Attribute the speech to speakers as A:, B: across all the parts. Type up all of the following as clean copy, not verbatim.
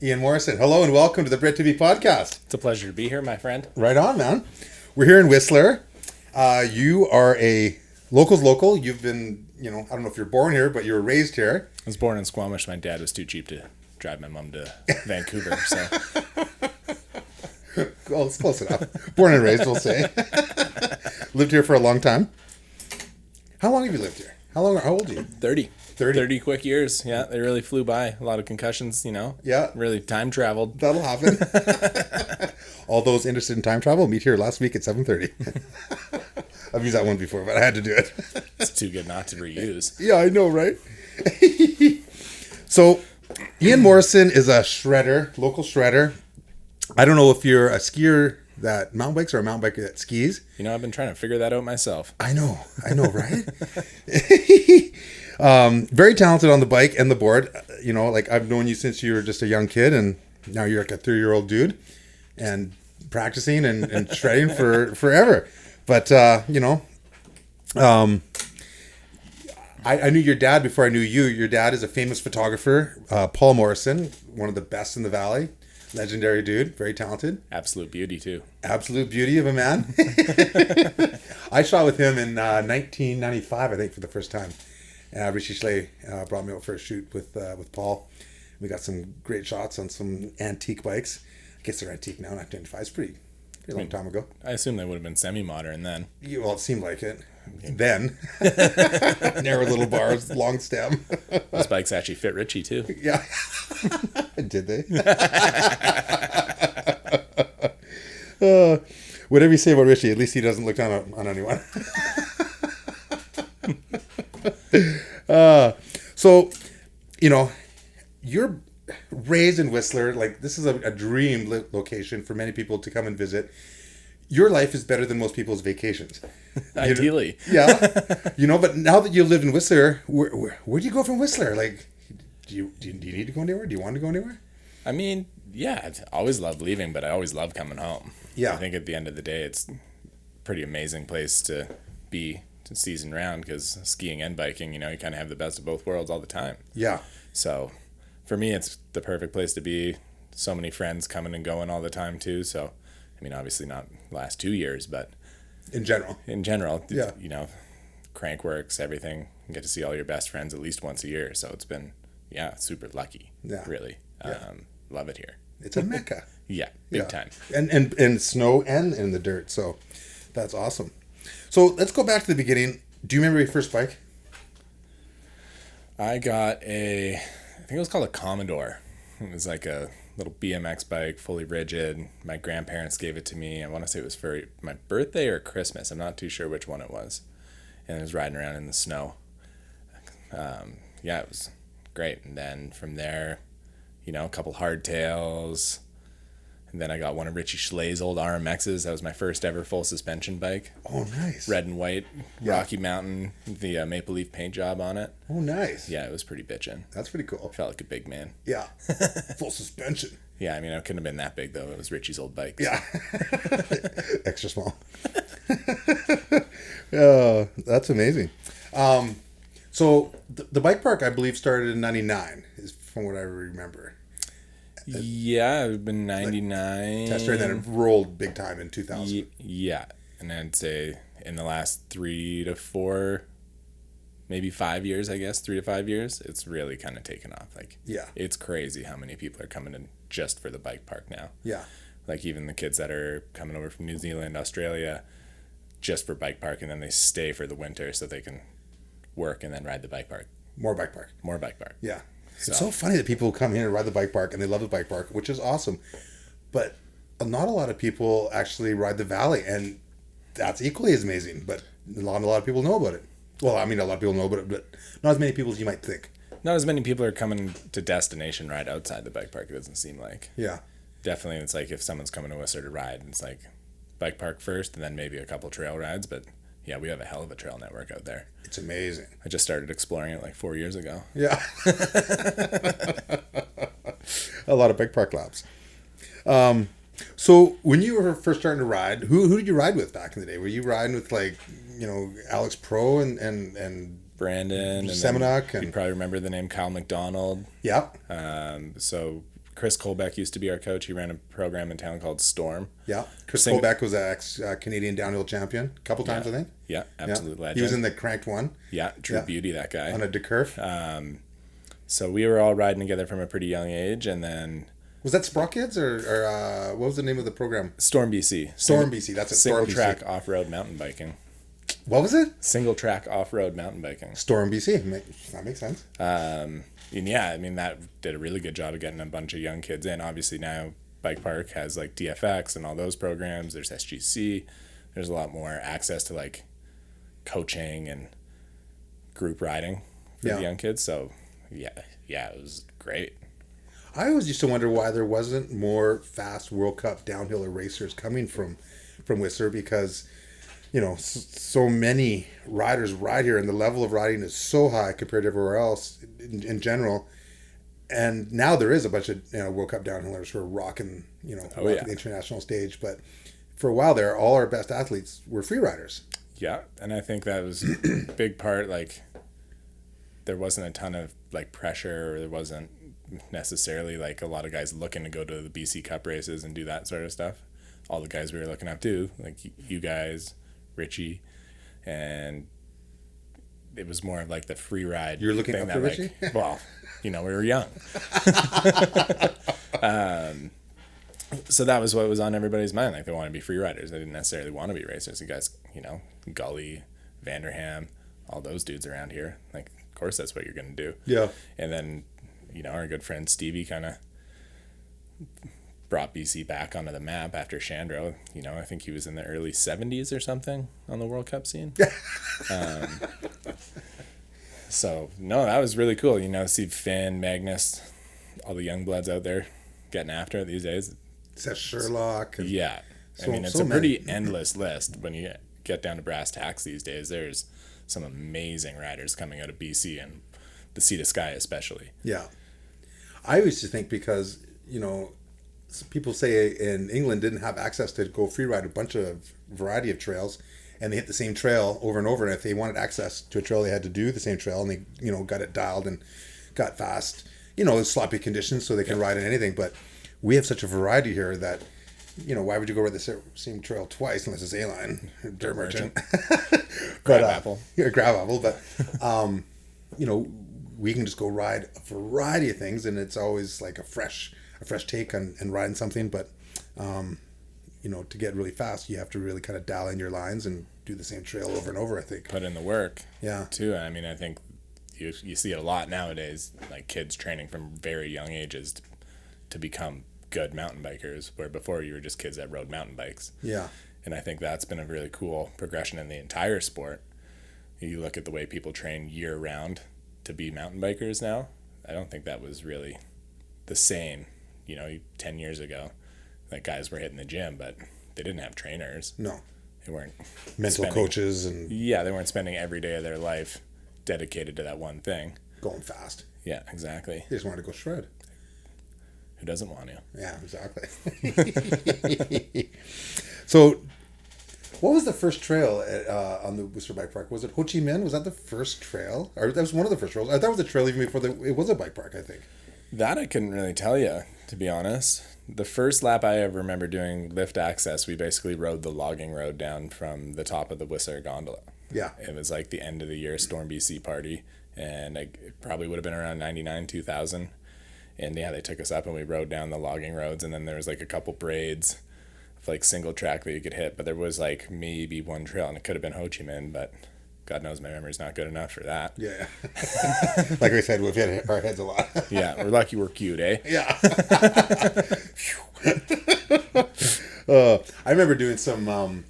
A: Ian Morrisson. Hello and welcome to the Brit TV podcast.
B: It's a pleasure to be here, my friend.
A: Right on, man. We're here in Whistler. You are a local's local. You've been, I don't know if you're born here, but you were raised here.
B: I was born in Squamish. My dad was too cheap to drive my mom to Vancouver, so...
A: Well, it's close enough. Born and raised, we'll say. Lived here for a long time. How long have you lived here? How old are you?
B: 30. 30 quick years. Yeah, they really flew by. A lot of concussions,
A: Yeah.
B: Really time traveled.
A: That'll happen. All those interested in time travel, meet here last week at 7:30. I've used that one before, but I had to do it.
B: It's too good not to reuse.
A: Yeah, I know, right? So, Ian Morrisson is a shredder, local shredder. I don't know if you're a skier that mountain bikes or a mountain biker that skis.
B: I've been trying to figure that out myself.
A: I know, right? Very talented on the bike and the board. I've known you since you were just a young kid, and now you're like a 30-year-old dude and practicing and shredding for forever. But, I knew your dad before I knew you. Your dad is a famous photographer, Paul Morrisson, one of the best in the valley. Legendary dude, very talented.
B: Absolute beauty, too.
A: Absolute beauty of a man. I shot with him in 1995, I think, for the first time. Richie Schley brought me out for a shoot with Paul. We got some great shots on some antique bikes. I guess they're antique now, not 95. It's pretty long time ago.
B: I assume they would have been semi-modern then.
A: Well, it seemed like it. Then. Narrow little bars, long stem.
B: Those bikes actually fit Richie, too.
A: Yeah. Did they? Whatever you say about Richie, at least he doesn't look down on anyone. So, you're raised in Whistler. Like, this is a dream location for many people to come and visit. Your life is better than most people's vacations.
B: Ideally.
A: Yeah. But now that you live in Whistler, where do you go from Whistler? Like, do you need to go anywhere? Do you want to go anywhere?
B: I mean, yeah, I've always loved leaving, but I always love coming home.
A: Yeah.
B: I think at the end of the day, it's a pretty amazing place to be season round, because skiing and biking, you kind of have the best of both worlds all the time.
A: Yeah.
B: So for me, it's the perfect place to be. So many friends coming and going all the time too. So, I mean, obviously not the last 2 years, but
A: in general,
B: yeah. Crankworks, everything. You get to see all your best friends at least once a year. So it's been, super lucky.
A: Yeah.
B: Really.
A: Yeah.
B: Love it here.
A: It's a mecca.
B: Yeah, big time.
A: And snow and in the dirt. So that's awesome. So let's go back to the beginning. Do you remember your first bike?
B: I got I think it was called a Commodore. It was like a little BMX bike, fully rigid. My grandparents gave it to me. I want to say it was for my birthday or Christmas. I'm not too sure which one it was. And I was riding around in the snow. It was great. And then from there, a couple hardtails. And then I got one of Richie Schley's old RMXs. That was my first ever full suspension bike.
A: Oh, nice.
B: Red and white, Rocky Mountain, the maple leaf paint job on it.
A: Oh, nice.
B: Yeah, it was pretty bitchin'.
A: That's pretty cool.
B: Felt like a big man.
A: Yeah. Full suspension.
B: Yeah, I mean, I couldn't have been that big, though. It was Richie's old bike.
A: Yeah. Extra small. That's amazing. So the bike park, I believe, started in 99, is from what I remember.
B: Yeah, it would have been 99.
A: Tester, and then it rolled big time in 2000.
B: Yeah, and I'd say in the last 3 to 4, maybe 5 years, I guess, 3 to 5 years, it's really kind of taken off. Like,
A: yeah,
B: it's crazy how many people are coming in just for the bike park now.
A: Yeah.
B: Like, even the kids that are coming over from New Zealand, Australia, just for bike park, and then they stay for the winter so they can work and then ride the bike park.
A: More bike park. Yeah. So. It's so funny that people come here and ride the bike park, and they love the bike park, which is awesome. But not a lot of people actually ride the valley, and that's equally as amazing. But not a lot of people know about it. Well, I mean, a lot of people know about it, but not as many people as you might think.
B: Not as many people are coming to destination ride outside the bike park, it doesn't seem like.
A: Yeah.
B: Definitely, it's like if someone's coming to Whistler to ride, it's like bike park first, and then maybe a couple trail rides, but... Yeah, we have a hell of a trail network out there.
A: It's amazing.
B: I just started exploring it like 4 years ago.
A: Yeah. A lot of bike park laps. So when you were first starting to ride, who did you ride with back in the day? Were you riding with Alex Pro and
B: Brandon
A: Semenuk?
B: You probably remember the name Kyle McDonald.
A: Yeah.
B: So Chris Colbec used to be our coach. He ran a program in town called Storm.
A: Yeah. Chris Colbec was an ex-Canadian downhill champion a couple times, I think.
B: Yeah, absolute legend.
A: He was in the Cranked One.
B: Yeah, true beauty, that guy.
A: On a decurve.
B: So we were all riding together from a pretty young age, and then...
A: Was that Spraw Kids, or what was the name of the program?
B: Storm BC.
A: Storm BC, that's it.
B: Single track off-road mountain biking.
A: What was it?
B: Single track off-road mountain biking.
A: Storm BC. That makes sense.
B: And yeah, I mean, that did a really good job of getting a bunch of young kids in. Obviously now Bike Park has like DFX and all those programs. There's SGC. There's a lot more access to like coaching and group riding for the young kids. So yeah, it was great.
A: I always used to wonder why there wasn't more fast World Cup downhill racers coming from Whistler, because so many riders ride here, and the level of riding is so high compared to everywhere else in general. And now there is a bunch of World Cup downhillers who are rocking the international stage. But for a while there, all our best athletes were free riders. Yeah,
B: and I think that was a big part. Like, there wasn't a ton of like pressure, or there wasn't necessarily like a lot of guys looking to go to the BC Cup races and do that sort of stuff. All the guys we were looking up to, like you guys, Richie, and it was more of like the free ride.
A: You're looking up to Richie?
B: Well, we were young. So that was what was on everybody's mind. Like, they want to be free riders. They didn't necessarily want to be racers. You guys, Gully, Vanderham, all those dudes around here. Like, of course that's what you're going to do.
A: Yeah.
B: And then, our good friend Stevie kind of brought BC back onto the map after Shandro. I think he was in the early 70s or something on the World Cup scene. So, no, that was really cool. See Finn, Magnus, all the young bloods out there getting after it these days.
A: Seth Sherlock.
B: Yeah. It's a pretty endless list when you get down to brass tacks these days. There's some amazing riders coming out of BC, and the Sea to Sky especially.
A: Yeah. I used to think because, people say in England didn't have access to go free ride a bunch of variety of trails, and they hit the same trail over and over. And if they wanted access to a trail, they had to do the same trail, and they, got it dialed and got fast, sloppy conditions so they can ride in anything. But we have such a variety here that, why would you go ride the same trail twice unless it's A-Line, Dirt Merchant,
B: Grab Apple.
A: Yeah, Grab Apple. But, we can just go ride a variety of things, and it's always like a fresh take on riding something. But to get really fast, you have to really kind of dial in your lines and do the same trail over and over, I think.
B: Put in the work.
A: Yeah.
B: Too. I mean, I think you see it a lot nowadays, like kids training from very young ages to become good mountain bikers, where before you were just kids that rode mountain bikes.
A: Yeah.
B: And I think that's been a really cool progression in the entire sport. You look at the way people train year round to be mountain bikers now. I don't think that was really the same, 10 years ago. Like, guys were hitting the gym, but they didn't have trainers.
A: No.
B: They weren't
A: mental coaches and
B: they weren't spending every day of their life dedicated to that one thing.
A: Going fast.
B: Yeah, exactly.
A: They just wanted to go shred.
B: Who doesn't want to?
A: Yeah, exactly. So, what was the first trail on the Whistler Bike Park? Was it Ho Chi Minh? Was that the first trail? Or that was one of the first trails? I thought it was a trail even before it was a bike park, I think.
B: That I couldn't really tell you, to be honest. The first lap I ever remember doing lift access, we basically rode the logging road down from the top of the Whistler gondola.
A: Yeah.
B: It was like the end of the year Storm BC party, and it probably would have been around 99, 2000. And yeah, they took us up and we rode down the logging roads, and then there was like a couple braids of like single track that you could hit, but there was like maybe one trail, and it could have been Ho Chi Minh, but God knows my memory's not good enough for that.
A: Yeah. Like I said, we've hit our heads a lot.
B: Yeah, we're lucky we're cute, eh?
A: Yeah. I remember doing some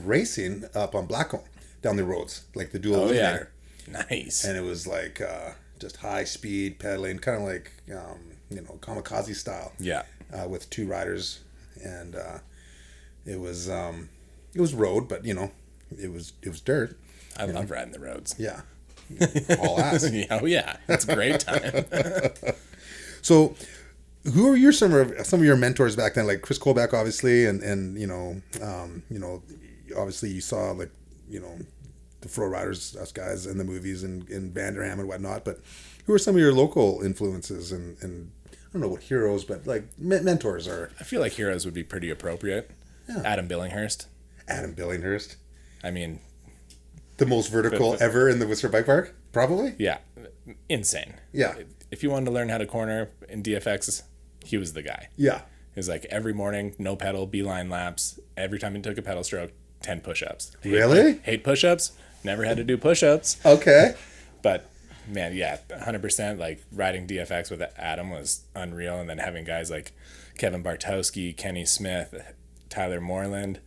A: racing up on Blackcomb down the roads, like the dual eliminator.
B: Yeah. Nice.
A: And it was like just high speed pedaling, kind of like kamikaze style.
B: Yeah.
A: With two riders, and it was road, but it was dirt.
B: I love riding the roads.
A: Yeah. All ass.
B: Oh yeah, it's a great time.
A: So, who are some of your mentors back then? Like Chris Colbec, obviously, and obviously you saw like the Fro Riders, us guys in the movies and Vanderham and whatnot. But who are some of your local influences? And don't know what heroes, but like mentors are.
B: I feel like heroes would be pretty appropriate.
A: Yeah.
B: Adam Billinghurst.
A: Adam Billinghurst.
B: I mean,
A: the most vertical ever in the Whistler Bike Park, probably.
B: Yeah, insane.
A: Yeah.
B: If you wanted to learn how to corner in DFX, he was the guy.
A: Yeah.
B: It was like every morning, no pedal, beeline laps. Every time he took a pedal stroke, 10 push-ups.
A: Really?
B: Hate push-ups. Never had to do push-ups.
A: Okay.
B: But man, yeah, 100%. Like riding DFX with Adam was unreal, and then having guys like Kevin Bartowski, Kenny Smith, Tyler Moreland,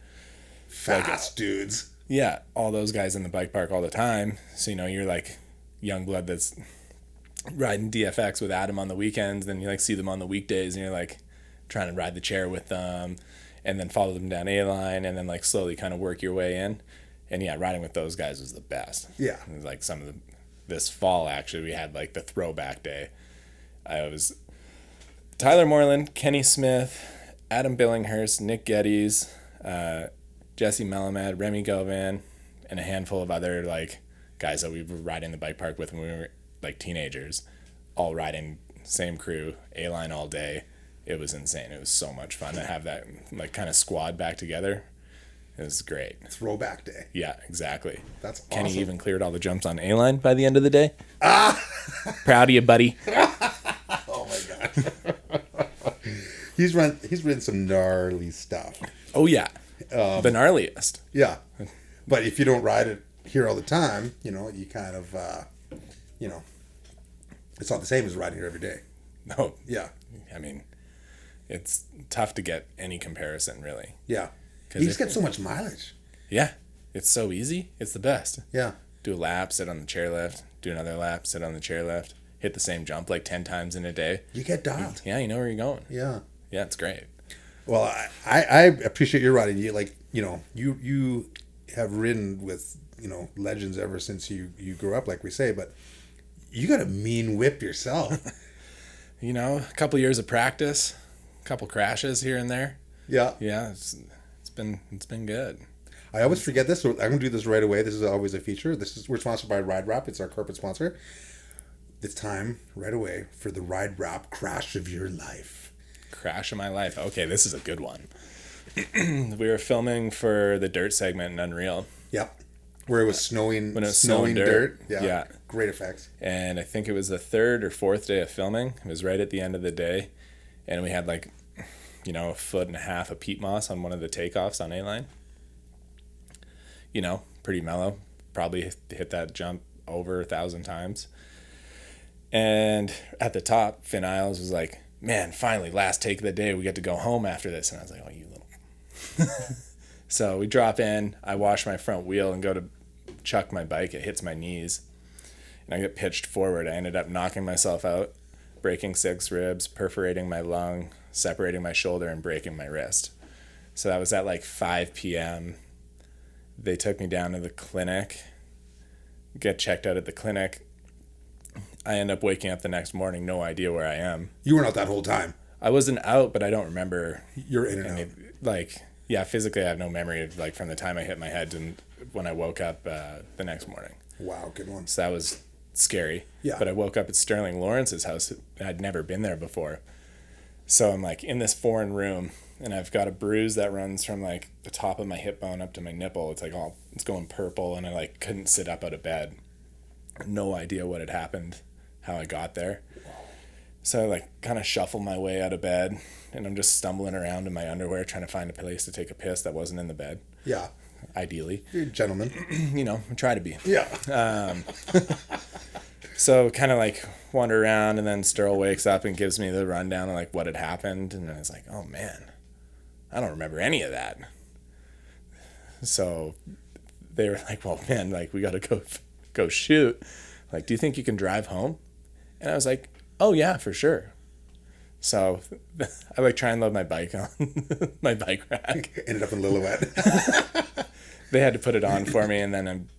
A: fast dudes.
B: Yeah, all those guys in the bike park all the time. So you're like young blood that's riding DFX with Adam on the weekends. Then you like see them on the weekdays, and you're like trying to ride the chair with them, and then follow them down A Line, and then like slowly kind of work your way in. And yeah, riding with those guys was the best.
A: Yeah,
B: it was like this fall actually we had like the throwback day. I was Tyler Moreland, Kenny Smith, Adam Billinghurst, Nick Geddes, Jesse Melamed, Remy Govan, and a handful of other like guys that we were riding the bike park with when we were like teenagers, all riding same crew, A Line all day. It was insane. It was so much fun to have that like kind of squad back together. It was great.
A: Throwback day.
B: Yeah, exactly.
A: That's awesome.
B: Kenny even cleared all the jumps on A Line by the end of the day. Proud of you, buddy.
A: Oh my god. He's ridden some gnarly stuff.
B: Oh yeah. The gnarliest.
A: Yeah. But if you don't ride it here all the time, you kind of it's not the same as riding here every day.
B: No.
A: Yeah.
B: I mean, it's tough to get any comparison, really.
A: Yeah. You just get so much mileage.
B: Yeah. It's so easy. It's the best.
A: Yeah.
B: Do a lap, sit on the chairlift, do another lap, sit on the chairlift, hit the same jump like 10 times in a day.
A: You get dialed.
B: Yeah, you know where you're going.
A: Yeah.
B: Yeah, it's great.
A: Well, I appreciate your riding. You have ridden with, legends ever since you grew up, like we say, but you got a mean whip yourself.
B: A couple years of practice, a couple crashes here and there.
A: Yeah.
B: Yeah, it's been good.
A: I always forget this, so I'm going to do this right away. This is always a feature. We're sponsored by Ride Wrap. It's our corporate sponsor. It's time, right away, for the Ride Wrap crash of your life.
B: Crash of my life. Okay, this is a good one. We were filming for the dirt segment in Unreal.
A: Yep. Where it was snowing.
B: When it was snowing dirt.
A: Yeah. Great effects.
B: And I think it was the third or fourth day of filming. It was right at the end of the day. And we had like, a foot and a half of peat moss on one of the takeoffs on A Line. Pretty mellow. Probably hit that jump over 1,000 times. And at the top, Finn Isles was like, man, finally, last take of the day, we get to go home after this. And I was like, oh, you little... So we drop in, I wash my front wheel and go to chuck my bike. It hits my knees, and I get pitched forward. I ended up knocking myself out, breaking 6 ribs, perforating my lung, separating my shoulder, and breaking my wrist. So that was at like 5 p.m. They took me down to the clinic, get checked out at the clinic. I end up waking up the next morning, no idea where I am.
A: You weren't out that whole time.
B: I wasn't out, but I don't remember.
A: You're in and out.
B: Yeah, physically I have no memory of from the time I hit my head and when I woke up the next morning.
A: Wow, good one.
B: So that was scary.
A: Yeah.
B: But I woke up at Sterling Lawrence's house. I'd never been there before. So I'm in this foreign room, and I've got a bruise that runs from the top of my hip bone up to my nipple. It's it's going purple, and I couldn't sit up out of bed. No idea what had happened, how I got there. So I kind of shuffle my way out of bed, and I'm just stumbling around in my underwear trying to find a place to take a piss that wasn't in the bed.
A: Yeah.
B: Ideally.
A: You're a gentleman.
B: I try to be.
A: Yeah.
B: So kind of wander around, and then Sterl wakes up and gives me the rundown of what had happened, and I was like, oh man, I don't remember any of that. So they were like, well man, we gotta go shoot. Do you think you can drive home? And I was like, oh yeah, for sure. So I try and load my bike on my bike rack.
A: Ended up in Lillooet.
B: They had to put it on for me, and then I'm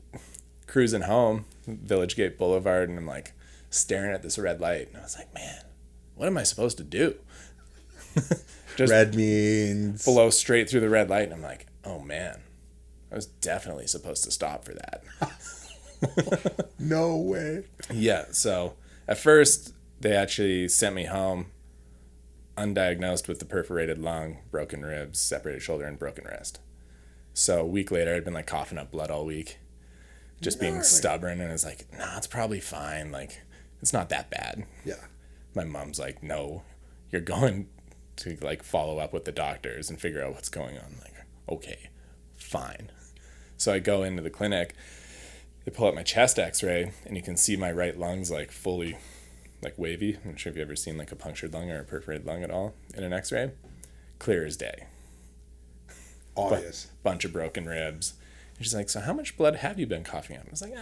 B: cruising home, Village Gate Boulevard, and I'm staring at this red light, and I was like, man, what am I supposed to do? Just
A: red means
B: blow straight through the red light, and I'm like, oh man, I was definitely supposed to stop for that.
A: No way.
B: Yeah, so at first they actually sent me home undiagnosed with the perforated lung, broken ribs, separated shoulder, and broken wrist. So a week later, I'd been like coughing up blood all week, just being stubborn, and I was like, nah, it's probably fine. Like, it's not that bad.
A: Yeah.
B: My mom's like, no, you're going to like follow up with the doctors and figure out what's going on. I'm like, okay, fine. So I go into the clinic, they pull up my chest x-ray, and you can see my right lung's like fully like wavy. I'm not sure if you've ever seen like a punctured lung or a perforated lung at all in an x-ray. Clear as day.
A: Obvious.
B: Bunch of broken ribs. And she's like, so how much blood have you been coughing up? I was like,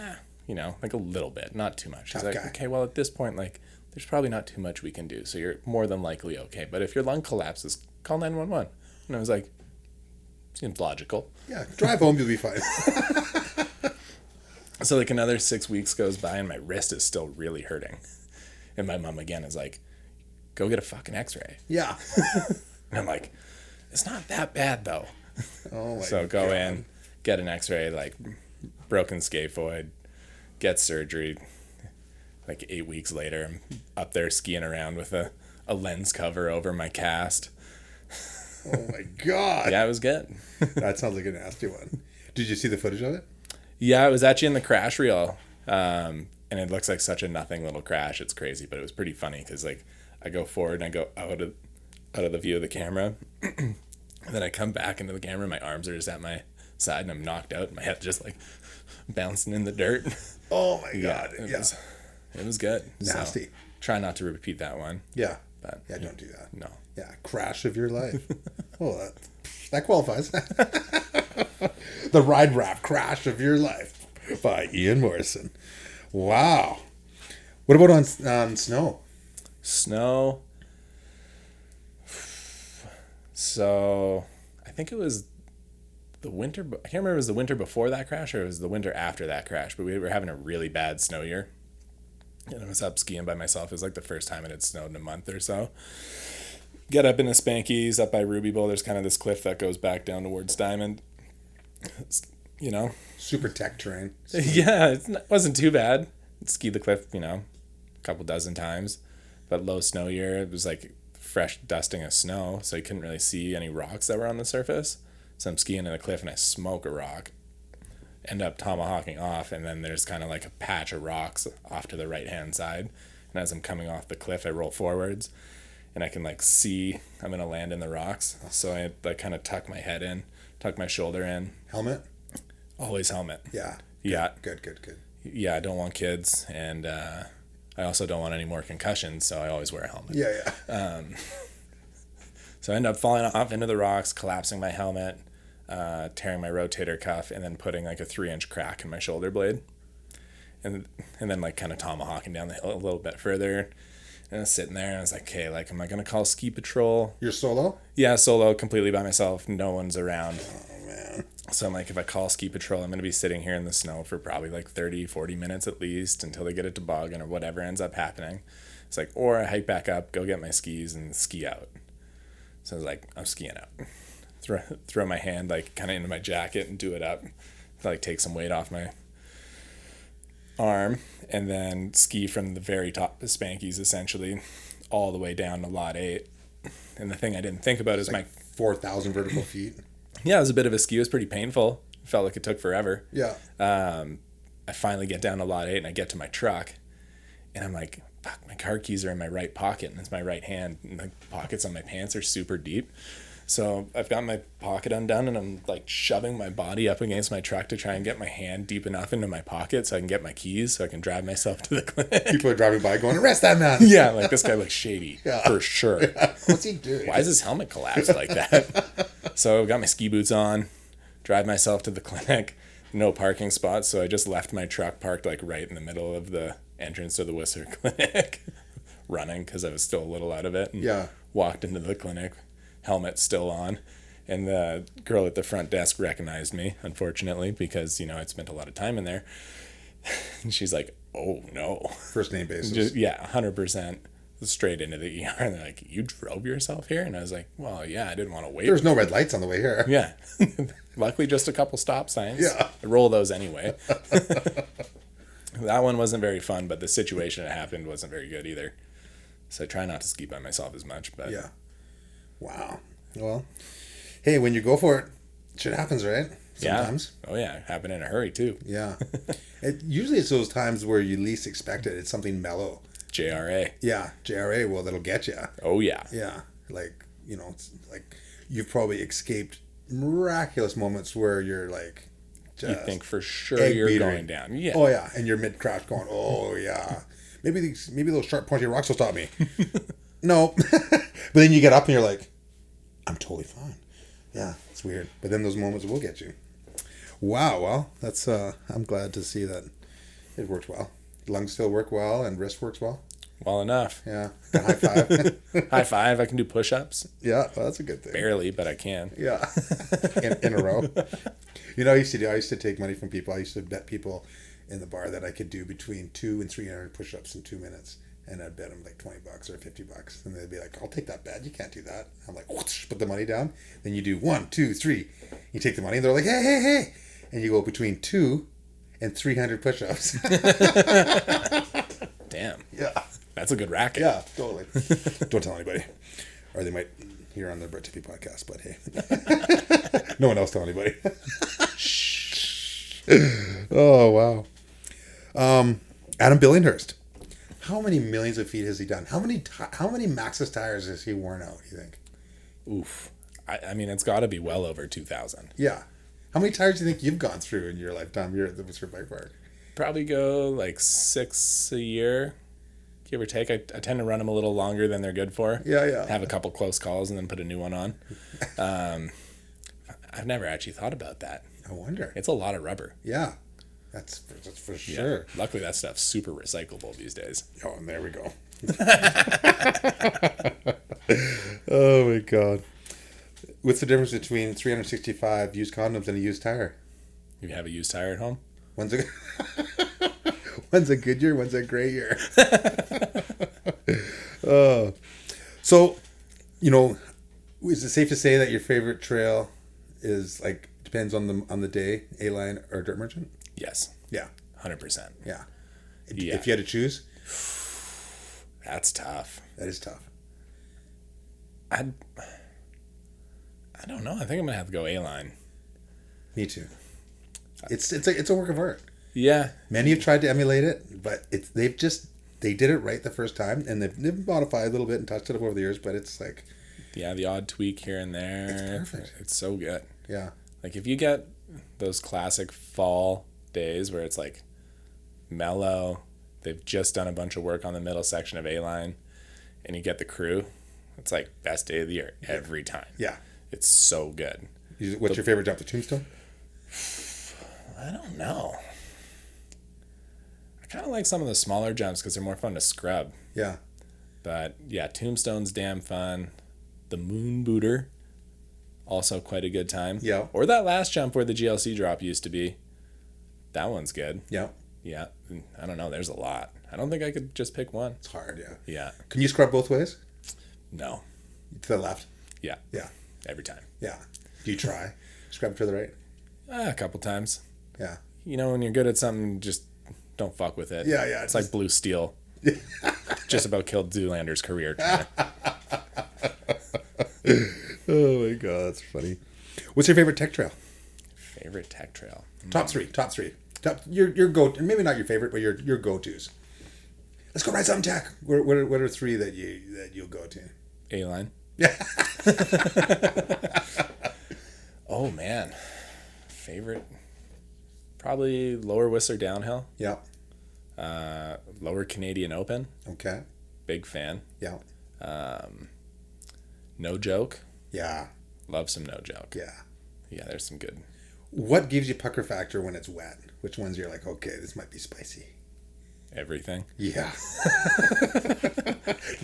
B: like a little bit, not too much. She's like, okay, well at this point, like there's probably not too much we can do. So you're more than likely okay. But if your lung collapses, call 911. And I was like, seems logical.
A: Yeah, drive home, you'll be fine.
B: So like another 6 weeks goes by and my wrist is still really hurting. And my mom again is like, go get a fucking x-ray.
A: Yeah.
B: And I'm like, it's not that bad though.
A: Oh my God.
B: So go in, get an x-ray, like broken scaphoid, get surgery. Like 8 weeks later, I'm up there skiing around with a lens cover over my cast.
A: Oh my God.
B: Yeah, it was good.
A: That sounds like a nasty one. Did you see the footage of it?
B: Yeah, it was actually in the crash reel. And it looks like such a nothing little crash. It's crazy, but it was pretty funny because like I go forward and I go out of the view of the camera. And then I come back into the camera. My arms are just at my side and I'm knocked out. And my head just like bouncing in the dirt.
A: Oh my God.
B: Yeah. It was good.
A: Nasty.
B: So, try not to repeat that one.
A: Yeah.
B: But
A: Yeah, don't do that.
B: No.
A: Yeah, crash of your life. Oh, that qualifies. The ride rap crash of your life by Ian Morrisson. Wow. What about on snow?
B: Snow. So I think it was the winter. I can't remember if it was the winter before that crash or it was the winter after that crash, but we were having a really bad snow year. And I was up skiing by myself. It was like the first time it had snowed in a month or so. Get up in the Spankies up by Ruby Bowl. There's kind of this cliff that goes back down towards Diamond. You know?
A: Super tech terrain.
B: Yeah, it wasn't too bad. Skied the cliff, a couple dozen times. But low snow year, it was like fresh dusting of snow, so you couldn't really see any rocks that were on the surface. So I'm skiing in the cliff and I smoke a rock. End up tomahawking off, and then there's kind of like a patch of rocks off to the right hand side, and as I'm coming off the cliff I roll forwards and I can like see I'm gonna land in the rocks, so I like kind of tuck my head in, tuck my shoulder in.
A: Helmet?
B: Always helmet.
A: Yeah. Good.
B: Yeah, I don't want kids, and I also don't want any more concussions, so I always wear a helmet.
A: Yeah.
B: So I end up falling off into the rocks, collapsing my helmet, tearing my rotator cuff, and then putting like a 3-inch crack in my shoulder blade, and then like kind of tomahawking down the hill a little bit further. And I was sitting there and I was like, okay, like, am I gonna call ski patrol?
A: You're solo?
B: Yeah, solo, completely by myself. No one's around.
A: Oh man.
B: So I'm like, if I call ski patrol, I'm gonna be sitting here in the snow for probably like 30-40 minutes at least until they get a toboggan or whatever ends up happening. It's like, or I hike back up, go get my skis and ski out. So I was like, I'm skiing out. Throw my hand like kind of into my jacket and do it up, to, like take some weight off my arm, and then ski from the very top of Spankies essentially all the way down to lot 8. And the thing I didn't think about is
A: like 4,000 vertical feet.
B: Yeah, it was a bit of a ski. It was pretty painful. It felt like it took forever.
A: Yeah.
B: I finally get down to lot 8 and I get to my truck and I'm like, fuck, my car keys are in my right pocket and it's my right hand and the pockets on my pants are super deep. So I've got my pocket undone and I'm like shoving my body up against my truck to try and get my hand deep enough into my pocket so I can get my keys so I can drive myself to the clinic.
A: People are driving by going, arrest that man.
B: Yeah, like this guy looks shady for sure.
A: Yeah. What's he doing?
B: Why is his helmet collapsed like that? So I got my ski boots on, drive myself to the clinic, no parking spots. So I just left my truck parked like right in the middle of the entrance to the Whistler Clinic running because I was still a little out of it. And walked into the clinic. Helmet still on, and the girl at the front desk recognized me, unfortunately, because I'd spent a lot of time in there. And she's like, oh no,
A: first name basis.
B: 100% straight into the ER. And they're like, you drove yourself here? And I was like, well, yeah, I didn't want to wait.
A: There's no red lights on the way here.
B: Yeah. Luckily just a couple stop signs.
A: Yeah,
B: I roll those anyway. That one wasn't very fun, but the situation that happened wasn't very good either. So I try not to ski by myself as much, but
A: yeah. Wow. Well, hey, when you go for it, shit happens, right? Sometimes.
B: Yeah. Oh yeah, happen in a hurry too.
A: Yeah. Usually it's those times where you least expect it. It's something mellow.
B: JRA.
A: Yeah, JRA. Well, that'll get you.
B: Oh yeah.
A: Yeah, like it's like you've probably escaped miraculous moments where you're like,
B: you think for sure you're going down. Yeah.
A: Oh yeah, and you're mid crash going. Oh yeah. Maybe those sharp pointy rocks will stop me. No, but then you get up and you're like, I'm totally fine. Yeah, it's weird. But then those moments will get you. Wow. Well, that's. I'm glad to see that it worked well. Lungs still work well and wrist works well.
B: Well enough.
A: Yeah. High five.
B: High five. I can do push-ups.
A: Yeah, well, that's a good thing.
B: Barely, but I can.
A: Yeah. in a row. I used to take money from people. I used to bet people in the bar that I could do between 200 and 300 push-ups in 2 minutes. And I'd bet them like $20 or $50. And they'd be like, I'll take that bet. You can't do that. I'm like, whoosh, put the money down. Then you do 1, 2, 3. You take the money and they're like, hey. And you go between 2 and 300 push-ups.
B: Damn.
A: Yeah.
B: That's a good racket.
A: Yeah, totally. Don't tell anybody. Or they might hear on the Brett Tippie podcast, but hey. No one else tell anybody. Shh. Oh, wow. Adam Billinghurst. How many millions of feet has he done? How many Maxxis tires has he worn out, you think?
B: Oof. I mean, it's got to be well over 2,000.
A: Yeah. How many tires do you think you've gone through in your lifetime? You're at the Whistler Bike Park.
B: Probably go like 6 a year, give or take. I tend to run them a little longer than they're good for.
A: Yeah.
B: Have a couple close calls and then put a new one on. I've never actually thought about that.
A: I wonder.
B: It's a lot of rubber.
A: Yeah. That's for sure.
B: Yeah. Luckily, that stuff's super recyclable these days.
A: Oh, and there we go. Oh, my God. What's the difference between 365 used condoms and a used tire?
B: You have a used tire at home?
A: One's a good year, one's a great year. So, is it safe to say that your favorite trail is like depends on the day, A Line or Dirt Merchant?
B: Yes.
A: Yeah.
B: 100%.
A: Yeah.
B: Yeah.
A: If you had to choose?
B: That's tough.
A: That is tough.
B: I don't know. I think I'm gonna have to go A Line.
A: Me too. It's a work of art.
B: Yeah.
A: Many have tried to emulate it, but they did it right the first time, and they've modified a little bit and touched it up over the years, but it's like,
B: yeah, the odd tweak here and there.
A: It's perfect.
B: It's so good.
A: Yeah.
B: Like if you get those classic fall days where it's like mellow, they've just done a bunch of work on the middle section of A Line, and you get the crew, it's like best day of the year every time.
A: Yeah.
B: It's so good.
A: What's your favorite jump to Tombstone?
B: I don't know. I kind of like some of the smaller jumps because they're more fun to scrub.
A: Yeah.
B: But yeah, Tombstone's damn fun. The Moon Booter, also quite a good time.
A: Yeah.
B: Or that last jump where the GLC drop used to be. That one's good.
A: Yeah.
B: Yeah. I don't know. There's a lot. I don't think I could just pick one.
A: It's hard, yeah.
B: Yeah.
A: Can you scrub both ways?
B: No.
A: To the left?
B: Yeah.
A: Yeah.
B: Every time.
A: Yeah. Do you try? Scrub to the right?
B: A couple times.
A: Yeah.
B: When you're good at something, just don't fuck with it.
A: Yeah.
B: It's like Blue Steel. Just about killed Zoolander's career.
A: Oh my God, that's funny. What's your favorite tech trail?
B: Favorite tech trail?
A: Top three. Your go. Maybe not your favorite, but your go-tos. Let's go ride some tech. What are three that you'll go to?
B: A Line.
A: Yeah.
B: Oh man, favorite. Probably Lower Whistler downhill.
A: Yeah.
B: Lower Canadian Open.
A: Okay.
B: Big fan.
A: Yeah.
B: No Joke.
A: Yeah.
B: Love some No Joke.
A: Yeah.
B: Yeah, there's some good.
A: What gives you pucker factor when it's wet? Which ones you're like, okay, this might be spicy?
B: Everything.
A: Yeah.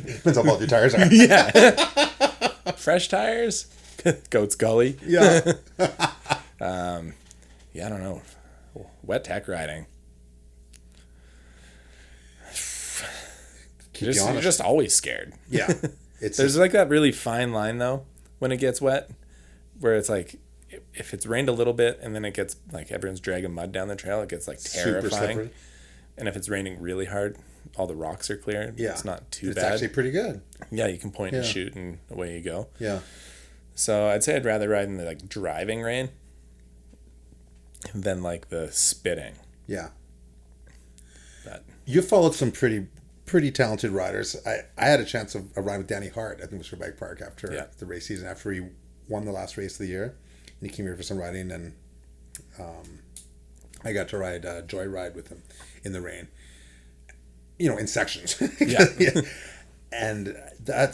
A: Depends how old your tires are.
B: Yeah. Fresh tires. Goat's Gully.
A: Yeah.
B: Yeah, I don't know. Wet tech riding. You're just always scared.
A: Yeah.
B: There's like that really fine line though when it gets wet, where it's like if it's rained a little bit and then it gets like everyone's dragging mud down the trail, it gets like terrifying.
A: Super slippery.
B: And if it's raining really hard, all the rocks are clear.
A: Yeah.
B: It's not too
A: it's
B: bad.
A: It's actually pretty good.
B: Yeah, you can point and shoot, and away you go.
A: Yeah.
B: So I'd say I'd rather ride in the like driving rain than like the spitting.
A: Yeah.
B: But
A: You followed some pretty talented riders. I had a chance of a ride with Danny Hart. I think it was for Bike Park after the race season, after he won the last race of the year. And he came here for some riding, and I got to ride Joyride with him in the rain. You know, in sections.
B: Yeah.
A: And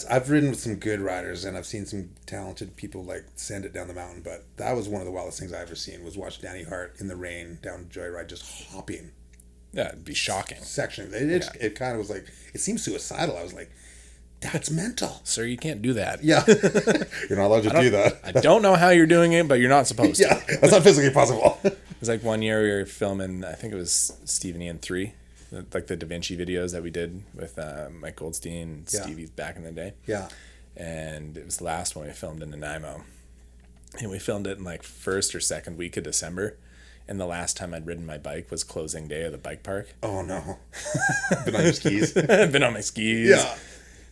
A: I've ridden with some good riders, and I've seen some talented people like send it down the mountain. But that was one of the wildest things I ever seen, was watch Danny Hart in the rain down Joyride, just hopping.
B: Yeah, it'd be shocking.
A: Section. It kind of was like, it seemed suicidal. I was like, that's mental.
B: Sir, you can't do that.
A: Yeah. You're not allowed to do that.
B: I don't know how you're doing it, but you're not supposed to.
A: Yeah, that's not physically possible.
B: It was like one year we were filming, I think it was Stevie and 3, like the Da Vinci videos that we did with Mike Goldstein and Stevie back in the day.
A: Yeah.
B: And it was the last one we filmed in Nanaimo. And we filmed it in like first or second week of December. And the last time I'd ridden my bike was closing day of the bike park.
A: Oh, no. Been on your skis?
B: Been on my skis.
A: Yeah.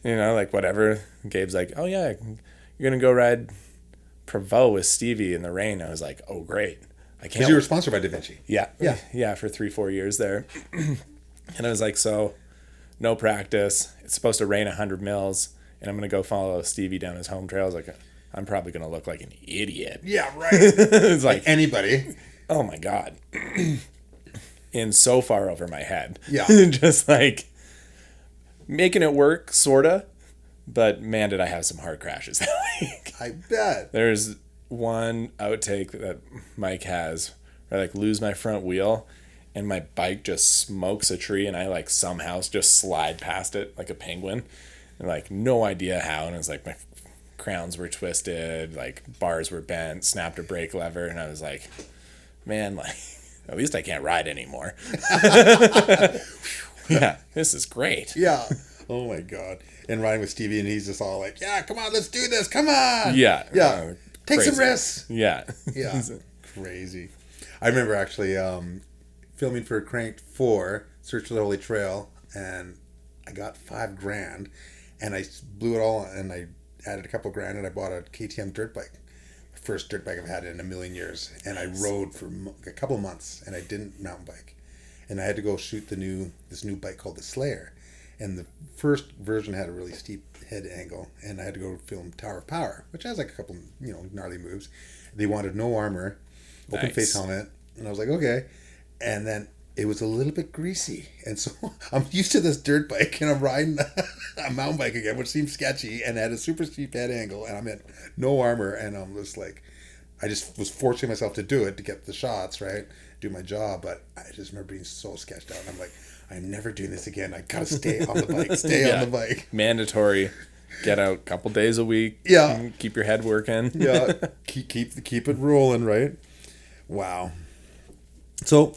B: You know, like whatever. Gabe's like, oh yeah, you're going to go ride Prevost with Stevie in the rain. I was like, oh great. I can't.
A: Because you were sponsored by Da Vinci.
B: Yeah. Yeah, for 3-4 years there. And I was like, so no practice. It's supposed to rain 100 mils. And I'm going to go follow Stevie down his home trails. Like, I'm probably going to look like an idiot.
A: Yeah, right.
B: It's like
A: anybody.
B: Oh my God. In so far over my head.
A: Yeah.
B: Just like making it work, sorta. But man, did I have some hard crashes that week.
A: I bet.
B: There's one outtake that Mike has where I like lose my front wheel and my bike just smokes a tree and I like somehow just slide past it like a penguin. And like no idea how. And it was like my crowns were twisted, like bars were bent, snapped a brake lever, and I was like, man, like, at least I can't ride anymore. Yeah, this is great.
A: Yeah. Oh my God. And riding with Stevie, and he's just all like, yeah, come on, let's do this. Come on.
B: Yeah.
A: Yeah. Take
B: crazy.
A: some risks.
B: Yeah.
A: Yeah. Crazy. I remember actually filming for Cranked 4, Search for the Holy Trail, and I got $5,000, and I blew it all, and I added a couple grand, and I bought a KTM dirt bike. First dirt bike I've had in a million years, and I rode for a couple of months, and I didn't mountain bike, and I had to go shoot this new bike called the Slayer, and the first version had a really steep head angle, and I had to go film Tower of Power, which has like a couple gnarly moves. They wanted no armor, open face helmet, and I was like, okay, and then it was a little bit greasy, and so I'm used to this dirt bike, and I'm riding a mountain bike again, which seems sketchy, and had a super steep head angle, and I'm in no armor, and I'm just like, I just was forcing myself to do it to get the shots, right, do my job, but I just remember being so sketched out, and I'm like, I'm never doing this again. I gotta stay on the bike, on the bike.
B: Mandatory. Get out a couple days a week.
A: Yeah.
B: Keep your head working.
A: Yeah. Keep it rolling, right? Wow. So,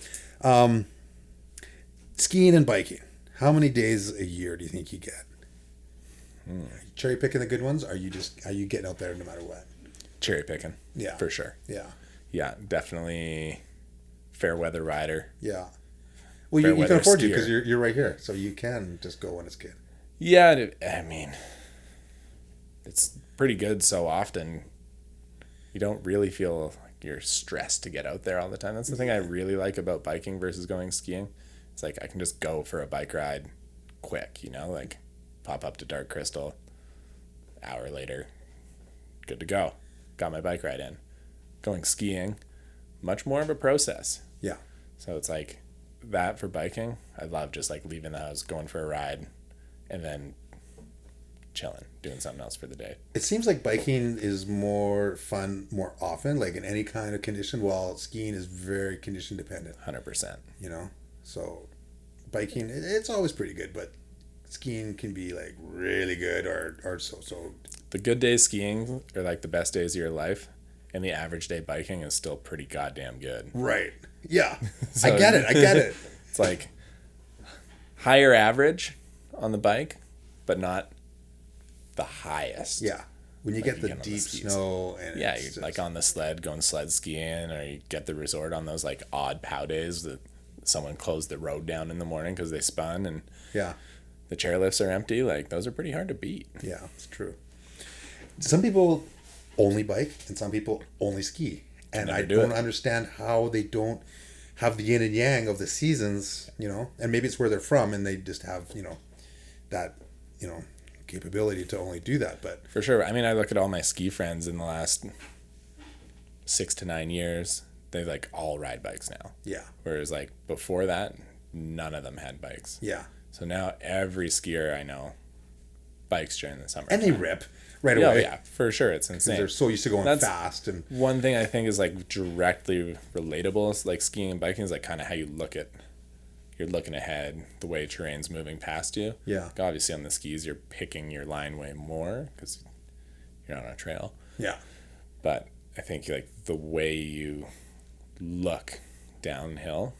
A: skiing and biking. How many days a year do you think you get? Cherry picking the good ones? Or are you getting out there no matter what?
B: Cherry picking.
A: Yeah.
B: For sure.
A: Yeah.
B: Yeah, definitely fair weather rider.
A: Yeah. Well, you can afford to because you're right here, so you can just go when it's good.
B: Yeah, I mean, it's pretty good so often. You don't really feel like you're stressed to get out there all the time. That's the thing I really like about biking versus going skiing. It's like I can just go for a bike ride quick, like pop up to Dark Crystal, hour later, good to go. Got my bike ride in. Going skiing, much more of a process.
A: Yeah.
B: So it's like that for biking. I love just like leaving the house, going for a ride, and then chilling, doing something else for the day.
A: It seems like biking is more fun more often, like in any kind of condition, while skiing is very condition dependent.
B: 100%.
A: So biking, it's always pretty good, but skiing can be like really good or so.
B: The good days skiing are like the best days of your life, and the average day biking is still pretty goddamn good.
A: Right. Yeah.
B: So,
A: I get it.
B: It's like higher average on the bike, but not the highest.
A: Yeah. When you get the deep snow and
B: yeah, you're like on the sled going sled skiing, or you get the resort on those like odd pow days, the someone closed the road down in the morning because they spun and
A: Yeah.
B: the chairlifts are empty. Like, those are pretty hard to beat.
A: Yeah, it's true. Some people only bike and some people only ski. And I don't understand how they don't have the yin and yang of the seasons, you know, and maybe it's where they're from and they just have, you know, that, you know, capability to only do that. But
B: for sure. I mean, I look at all my ski friends in the last 6 to 9 years, they like all ride bikes now.
A: Yeah.
B: Whereas like before that, none of them had bikes.
A: Yeah.
B: So now every skier I know bikes during the summer.
A: And they rip right away.
B: Yeah, for sure. It's insane.
A: They're so used to going fast. And
B: one thing I think is like directly relatable is like skiing and biking is like kind of how you look at, you're looking ahead, the way terrain's moving past you.
A: Yeah.
B: Like obviously on the skis, you're picking your line way more because you're on a trail.
A: Yeah.
B: But I think like the way you look downhill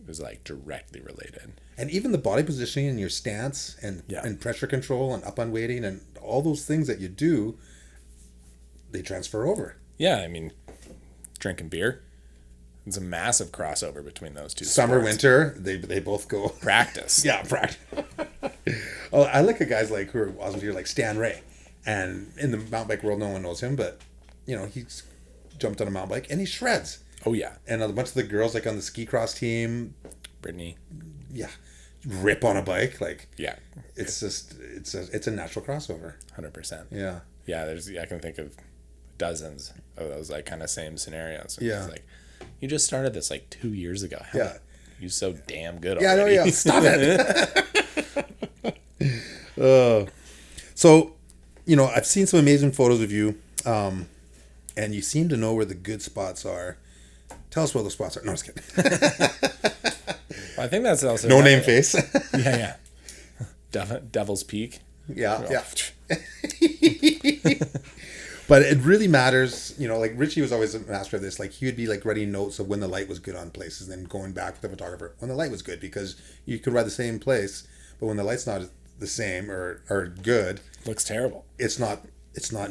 B: is like directly related.
A: And even the body positioning and your stance and pressure control and up on weighting and all those things that you do, they transfer over.
B: Yeah, I mean, drinking beer, it's a massive crossover between those two.
A: Summer,
B: sports.
A: winter, they both go.
B: Practice.
A: Yeah, practice. Oh, I look at guys like who are awesome here, like Stan Ray. And in the mountain bike world, no one knows him, but, you know, he's jumped on a mountain bike and he shreds.
B: Oh, yeah.
A: And a bunch of the girls, like on the ski cross team,
B: Brittany.
A: Yeah. Rip on a bike. Like,
B: yeah.
A: It's just, it's a natural crossover.
B: 100%.
A: Yeah.
B: Yeah, I can think of dozens of those, like, kind of same scenarios.
A: Yeah.
B: It's like, you just started this, like, 2 years ago.
A: Yeah.
B: You're so damn good
A: already.
B: Yeah,
A: no, yeah. Stop it. So, you know, I've seen some amazing photos of you, and you seem to know where the good spots are. Tell us where those spots are. No, I'm just kidding.
B: Well, I think that's also...
A: No name face.
B: Yeah. Devil's Peak.
A: Yeah. But it really matters, you know, like Richie was always a master of this. Like he would be like writing notes of when the light was good on places and then going back with the photographer when the light was good, because you could ride the same place, but when the light's not the same or good,
B: looks terrible.
A: It's not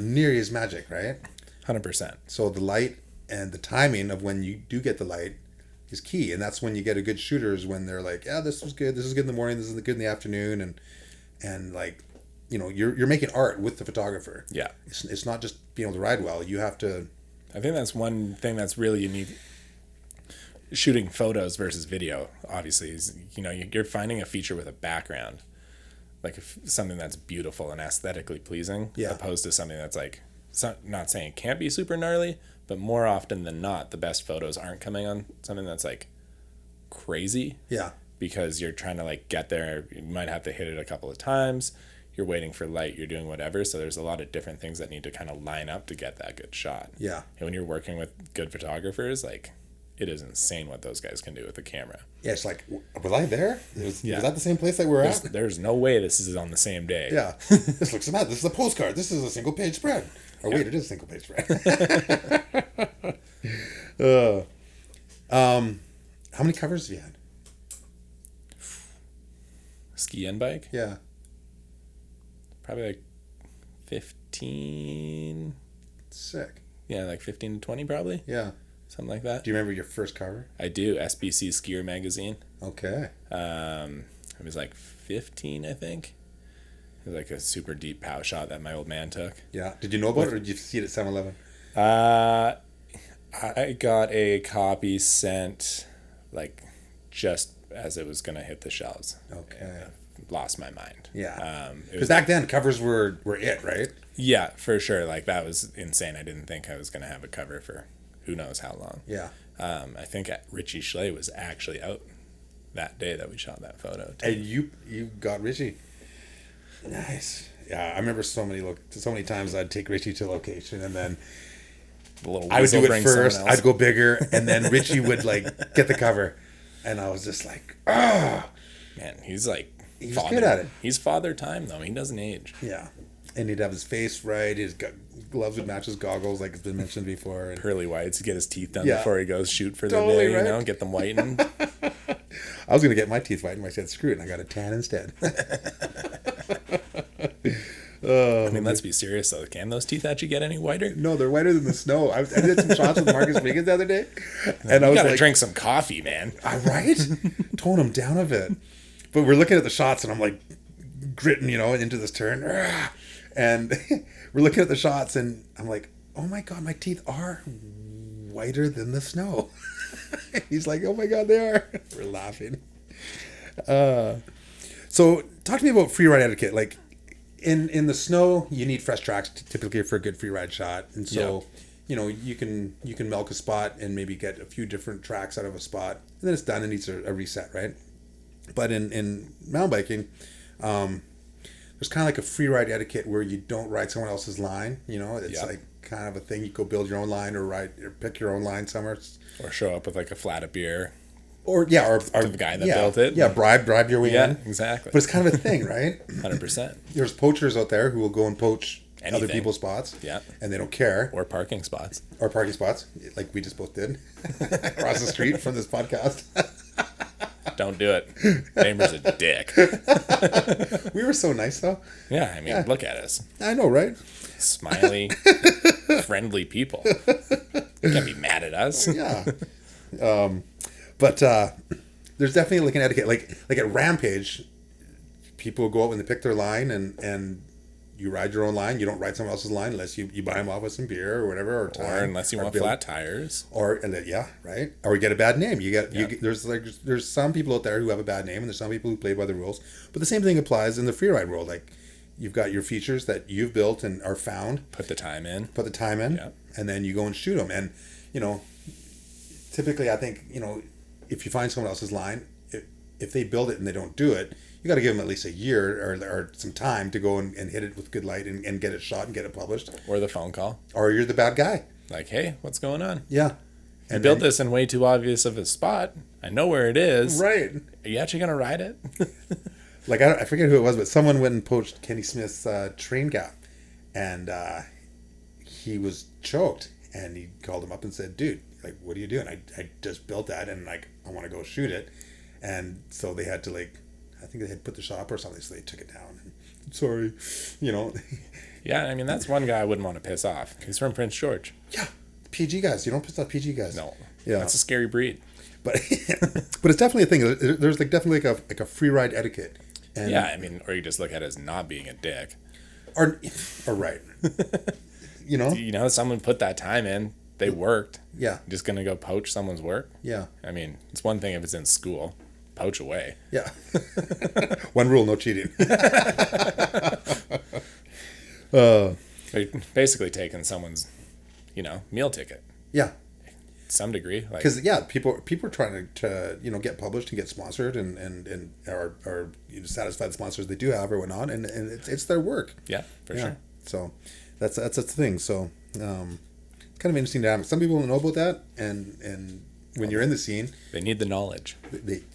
A: nearly as magic, right?
B: 100%.
A: So the light and the timing of when you do get the light is key, and that's when you get a good shooter, is when they're like, yeah, this was good, this is good in the morning, this is good in the afternoon, and like, you know, you're making art with the photographer.
B: Yeah.
A: It's not just being able to ride well. You have to...
B: I think that's one thing that's really unique. Shooting photos versus video, obviously, is, you know, you're finding a feature with a background. Like something that's beautiful and aesthetically pleasing.
A: Yeah.
B: Opposed to something that's like, not saying it can't be super gnarly, but more often than not, the best photos aren't coming on something that's like crazy.
A: Yeah.
B: Because you're trying to like get there. You might have to hit it a couple of times. You're waiting for light, you're doing whatever. So there's a lot of different things that need to kind of line up to get that good shot.
A: Yeah.
B: And when you're working with good photographers, like, it is insane what those guys can do with the camera.
A: Yeah, it's like, was I there? Was that the same place that we're at?
B: There's no way this is on the same day.
A: Yeah. This looks mad. This is a postcard. This is a single page spread. Or wait, it is a single page spread. How many covers have you had?
B: Ski and bike?
A: Yeah.
B: Probably like 15.
A: Sick.
B: Yeah, like 15 to 20 probably.
A: Yeah.
B: Something like that.
A: Do you remember your first cover?
B: I do. SBC Skier magazine.
A: Okay.
B: It was like 15, I think. It was like a super deep pow shot that my old man took.
A: Yeah. Did you know about it, or did you see it at 7-Eleven?
B: I got a copy sent like just as it was going to hit the shelves.
A: Okay.
B: Lost my mind.
A: Yeah. Because back then, covers were it, right?
B: Yeah, for sure. Like, that was insane. I didn't think I was going to have a cover for who knows how long.
A: Yeah.
B: I think Richie Schley was actually out that day that we shot that photo.
A: And you got Richie. Nice. Yeah, I remember so many times I'd take Richie to location, and then I would do it first. I'd go bigger, and then Richie would like get the cover, and I was just like, ah.
B: Man, he's like,
A: he's good at it.
B: He's father time though. He doesn't age.
A: Yeah, and he'd have his face right. He's got gloves would match his goggles, like it's been mentioned before. And
B: pearly whites to get his teeth done before he goes shoot for the
A: totally
B: day.
A: right.
B: You know, get them whitened.
A: I was gonna get my teeth whitened, but I said screw it, and I got a tan instead.
B: I mean, let's be serious though. Can those teeth actually get any whiter?
A: No, they're whiter than the snow. I did some shots with Marcus Wiggins the other day, and
B: You
A: I was
B: gotta
A: like,
B: drink some coffee, man.
A: right? Tone them down a bit. But we're looking at the shots, and I'm like gritting, into this turn, and we're looking at the shots, and I'm like, oh my god, my teeth are whiter than the snow. He's like, oh my god, they are. We're laughing. So talk to me about free ride etiquette. Like in the snow, you need fresh tracks typically for a good free ride shot, and so you can milk a spot and maybe get a few different tracks out of a spot, and then it's done and needs a reset, right? But in mountain biking, there's kind of like a free ride etiquette where you don't ride someone else's line. It's like kind of a thing. You go build your own line or pick your own line somewhere,
B: or show up with like a flat of beer.
A: Or to
B: the guy that built it.
A: Yeah, bribe your way in.
B: Yeah, exactly.
A: But it's kind of a thing, right?
B: 100%.
A: There's poachers out there who will go and poach
B: Anything.
A: other people's spots.
B: Yeah.
A: And they don't care.
B: Or parking spots.
A: Or parking spots, like we just both did. Across the street from this podcast.
B: Don't do it. Kramer's a dick.
A: We were so nice, though.
B: Yeah, I mean, look at us.
A: I know, right?
B: Smiley, friendly people. You can't be mad at us.
A: Yeah. But there's definitely like an etiquette. Like at Rampage, people go out when they pick their line and you ride your own line. You don't ride someone else's line unless you buy them off with some beer or whatever, or
B: unless you want flat tires.
A: Right. Or you get a bad name. There's some people out there who have a bad name, and there's some people who play by the rules. But the same thing applies in the freeride world. Like you've got your features that you've built and are found.
B: Put the time in.
A: Yeah. And then you go and shoot them. And typically I think if you find someone else's line, if they build it and they don't do it, you got to give them at least a year or some time to go and hit it with good light and get it shot and get it published.
B: Or the phone call.
A: Or you're the bad guy.
B: Like, hey, what's going on?
A: Yeah.
B: You built this in way too obvious of a spot. I know where it is.
A: Right.
B: Are you actually going to ride it?
A: Like, I forget who it was, but someone went and poached Kenny Smith's train gap. And he was choked. And he called him up and said, dude, like, what are you doing? I just built that and like I want to go shoot it. And so they had to I think they had put the shot up or something, so they took it down. And, sorry,
B: Yeah, I mean, that's one guy I wouldn't want to piss off. He's from Prince George.
A: Yeah, PG guys. You don't piss off PG guys.
B: No.
A: Yeah,
B: that's a scary breed.
A: But but it's definitely a thing. There's definitely like a free ride etiquette. And,
B: yeah, I mean, or you just look at it as not being a dick.
A: Or right.
B: Someone put that time in. They worked.
A: Yeah.
B: You're just gonna go poach someone's work.
A: Yeah.
B: I mean, it's one thing if it's in school. Poach away.
A: Yeah. One rule, no cheating.
B: You're basically taking someone's, meal ticket.
A: Yeah.
B: Some degree.
A: Because people are trying to get published and get sponsored and or satisfy the sponsors they do have or whatnot, and it's their work.
B: Yeah, for sure.
A: So that's the thing. So kind of interesting dynamic. Some people don't know about that, and when you're in the scene,
B: they need the knowledge.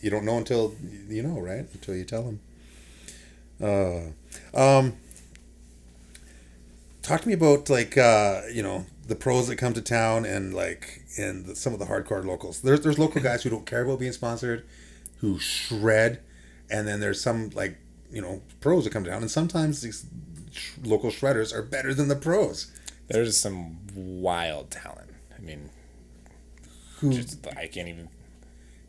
A: You don't know until right? Until you tell them. Talk to me about the pros that come to town and some of the hardcore locals. There's local guys who don't care about being sponsored, who shred, and then there's some pros that come down, and sometimes these local shredders are better than the pros.
B: There's some wild talent. I mean, I can't even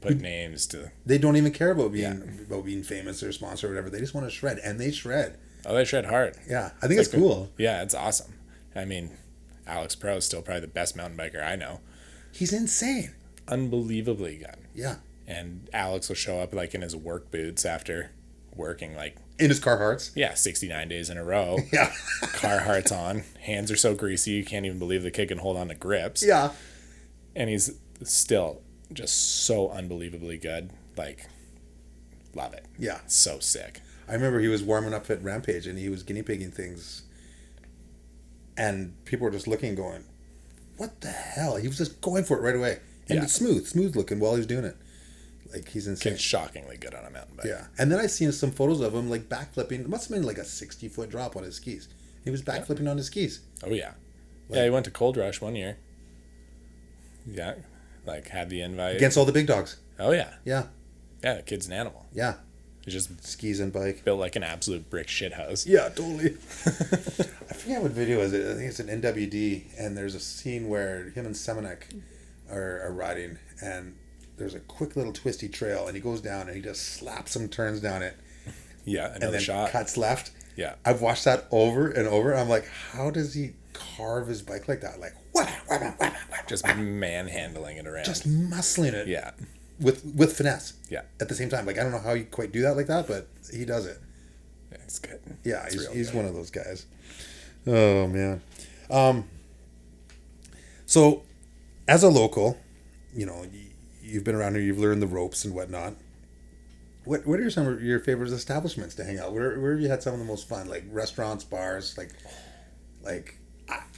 B: put names to.
A: They don't even care about being famous or sponsored or whatever. They just want to shred, and they shred.
B: Oh, they shred hard.
A: Yeah, I think it's cool.
B: Yeah, it's awesome. I mean, Alex Pro is still probably the best mountain biker I know.
A: He's insane.
B: Unbelievably good.
A: Yeah.
B: And Alex will show up in his work boots after working
A: in his Carhartts.
B: Yeah, 69 days in a row.
A: Yeah.
B: Carhartts on. Hands are so greasy you can't even believe the kid can hold on to grips.
A: Yeah.
B: And he's still just so unbelievably good. Love it.
A: Yeah.
B: So sick.
A: I remember he was warming up at Rampage and he was guinea pigging things. And people were just looking going, what the hell? He was just going for it right away. And it's smooth looking while he's doing it. He's insane.
B: Kid's shockingly good on a mountain bike.
A: Yeah. And then I seen some photos of him backflipping. It must have been a 60-foot drop on his skis. He was backflipping on his skis.
B: Oh, yeah. He went to Cold Rush one year. Yeah. Had the invite.
A: Against all the big dogs.
B: Oh, yeah.
A: Yeah.
B: Yeah, the kid's an animal.
A: Yeah.
B: It just
A: skis and bike.
B: built like an absolute brick shit house.
A: Yeah, totally. I forget what video is it. I think it's an NWD, and there's a scene where him and Semenek are riding, and there's a quick little twisty trail, and he goes down and he just slaps some turns down it.
B: Yeah,
A: and
B: another
A: then
B: shot.
A: cuts left.
B: Yeah.
A: I've watched that over and over. I'm like, how does he carve his bike like that? Like,
B: Just manhandling it around.
A: just muscling it.
B: Yeah.
A: With finesse.
B: Yeah.
A: At the same time, like I don't know how you quite do that like that, but he does it.
B: Yeah, it's good.
A: Yeah,
B: It's
A: he's
B: good.
A: one of those guys. Oh man. So, as a local, you've been around here, you've learned the ropes and whatnot. What are some of your favorite establishments to hang out? Where have you had some of the most fun? Like restaurants, bars,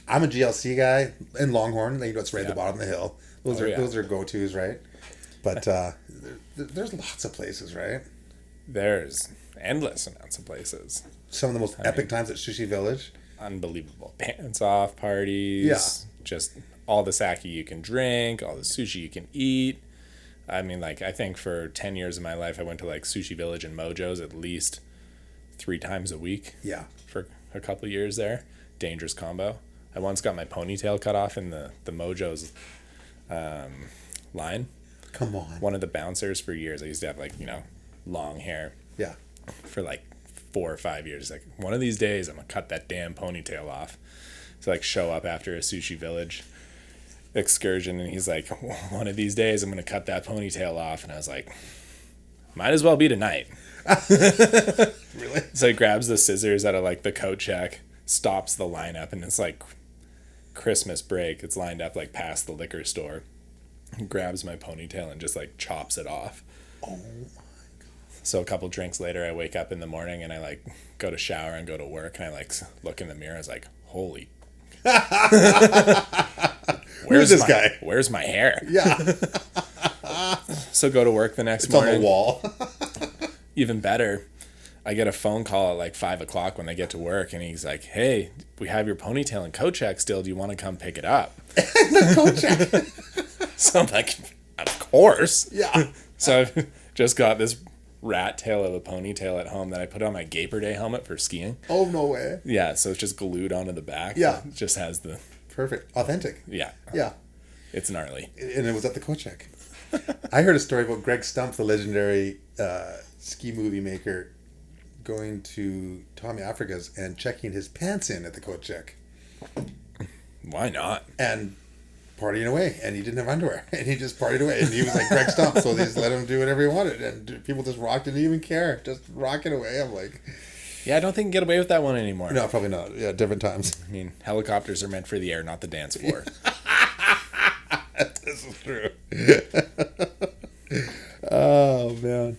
A: I'm a GLC guy in Longhorn. It's right at the bottom of the hill. Those are go-tos, right? But there's lots of places, right?
B: There's endless amounts of places.
A: Some of the most epic times at Sushi Village.
B: Unbelievable pants off parties.
A: Yeah.
B: Just all the sake you can drink, all the sushi you can eat. I mean, I think for 10 years of my life, I went to Sushi Village and Mojo's at least 3 times a week.
A: Yeah.
B: For a couple of years there. Dangerous combo. I once got my ponytail cut off in the Mojo's line.
A: Come on.
B: One of the bouncers for years. I used to have long hair.
A: Yeah.
B: For 4 or 5 years. One of these days I'm gonna cut that damn ponytail off. So show up after a Sushi Village excursion, and he's like, one of these days I'm gonna cut that ponytail off, and I was like, might as well be tonight.
A: Really?
B: So he grabs the scissors out of the coat check, stops the lineup, and it's Christmas break. It's lined up past the liquor store. He grabs my ponytail and just chops it off.
A: Oh my god.
B: So a couple drinks later, I wake up in the morning and I go to shower and go to work, and I look in the mirror. I was like, holy.
A: Where's this guy?
B: Where's my hair?
A: Yeah.
B: So go to work the next
A: It's
B: morning.
A: on the wall.
B: Even better, I get a phone call at 5 o'clock when I get to work, and he's like, hey, we have your ponytail and coat check still. Do you want to come pick it up?
A: The coat check.
B: So I'm like, of course.
A: Yeah.
B: So I've just got this rat tail of a ponytail at home that I put on my Gaper Day helmet for skiing.
A: Oh, no way.
B: Yeah, so it's just glued onto the back.
A: Yeah.
B: It just has the...
A: Perfect. Authentic.
B: Yeah.
A: Yeah.
B: It's gnarly.
A: And it was at the coat check. I heard a story about Greg Stump, the legendary ski movie maker, going to Tommy Africa's and checking his pants in at the coat check.
B: Why not?
A: And partying away. And he didn't have underwear. And he just partied away. And he was like Greg Stump. So they just let him do whatever he wanted. And people just rocked, didn't even care. Just rocking away. I'm like...
B: Yeah, I don't think you can get away with that one anymore.
A: No, probably not. Yeah, different times.
B: I mean, helicopters are meant for the air, not the dance floor.
A: This is true. Oh, man.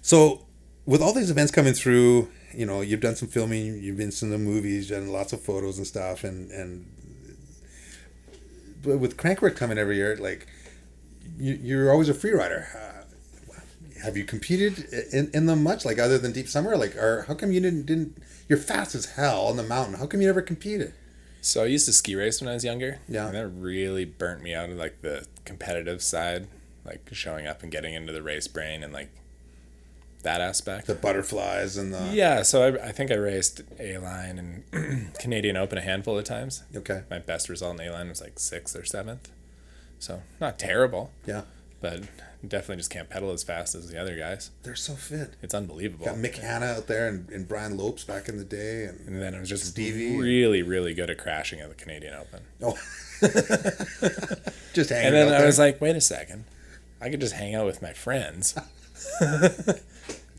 A: So, with all these events coming through, you've done some filming, you've been in some movies, you've done lots of photos and stuff, but with Crankwork coming every year, you're always a free rider. Have you competed in them much, other than Deep Summer? Or how come you didn't? You're fast as hell on the mountain. How come you never competed?
B: So I used to ski race when I was younger.
A: Yeah.
B: And that really burnt me out of the competitive side, showing up and getting into the race brain and that aspect.
A: The butterflies and the...
B: Yeah, so I think I raced A Line and Canadian Open a handful of times.
A: Okay.
B: My best result in A Line was 6th or 7th. So not terrible.
A: Yeah.
B: But definitely just can't pedal as fast as the other guys.
A: They're so fit.
B: It's unbelievable.
A: Got Mick Hanna out there and Brian Lopes back in the day.
B: And then I was just
A: Stevie.
B: really, really good at crashing at the Canadian Open.
A: Oh. Just hanging out
B: And then
A: there.
B: I was like, wait a second. I could just hang out with my friends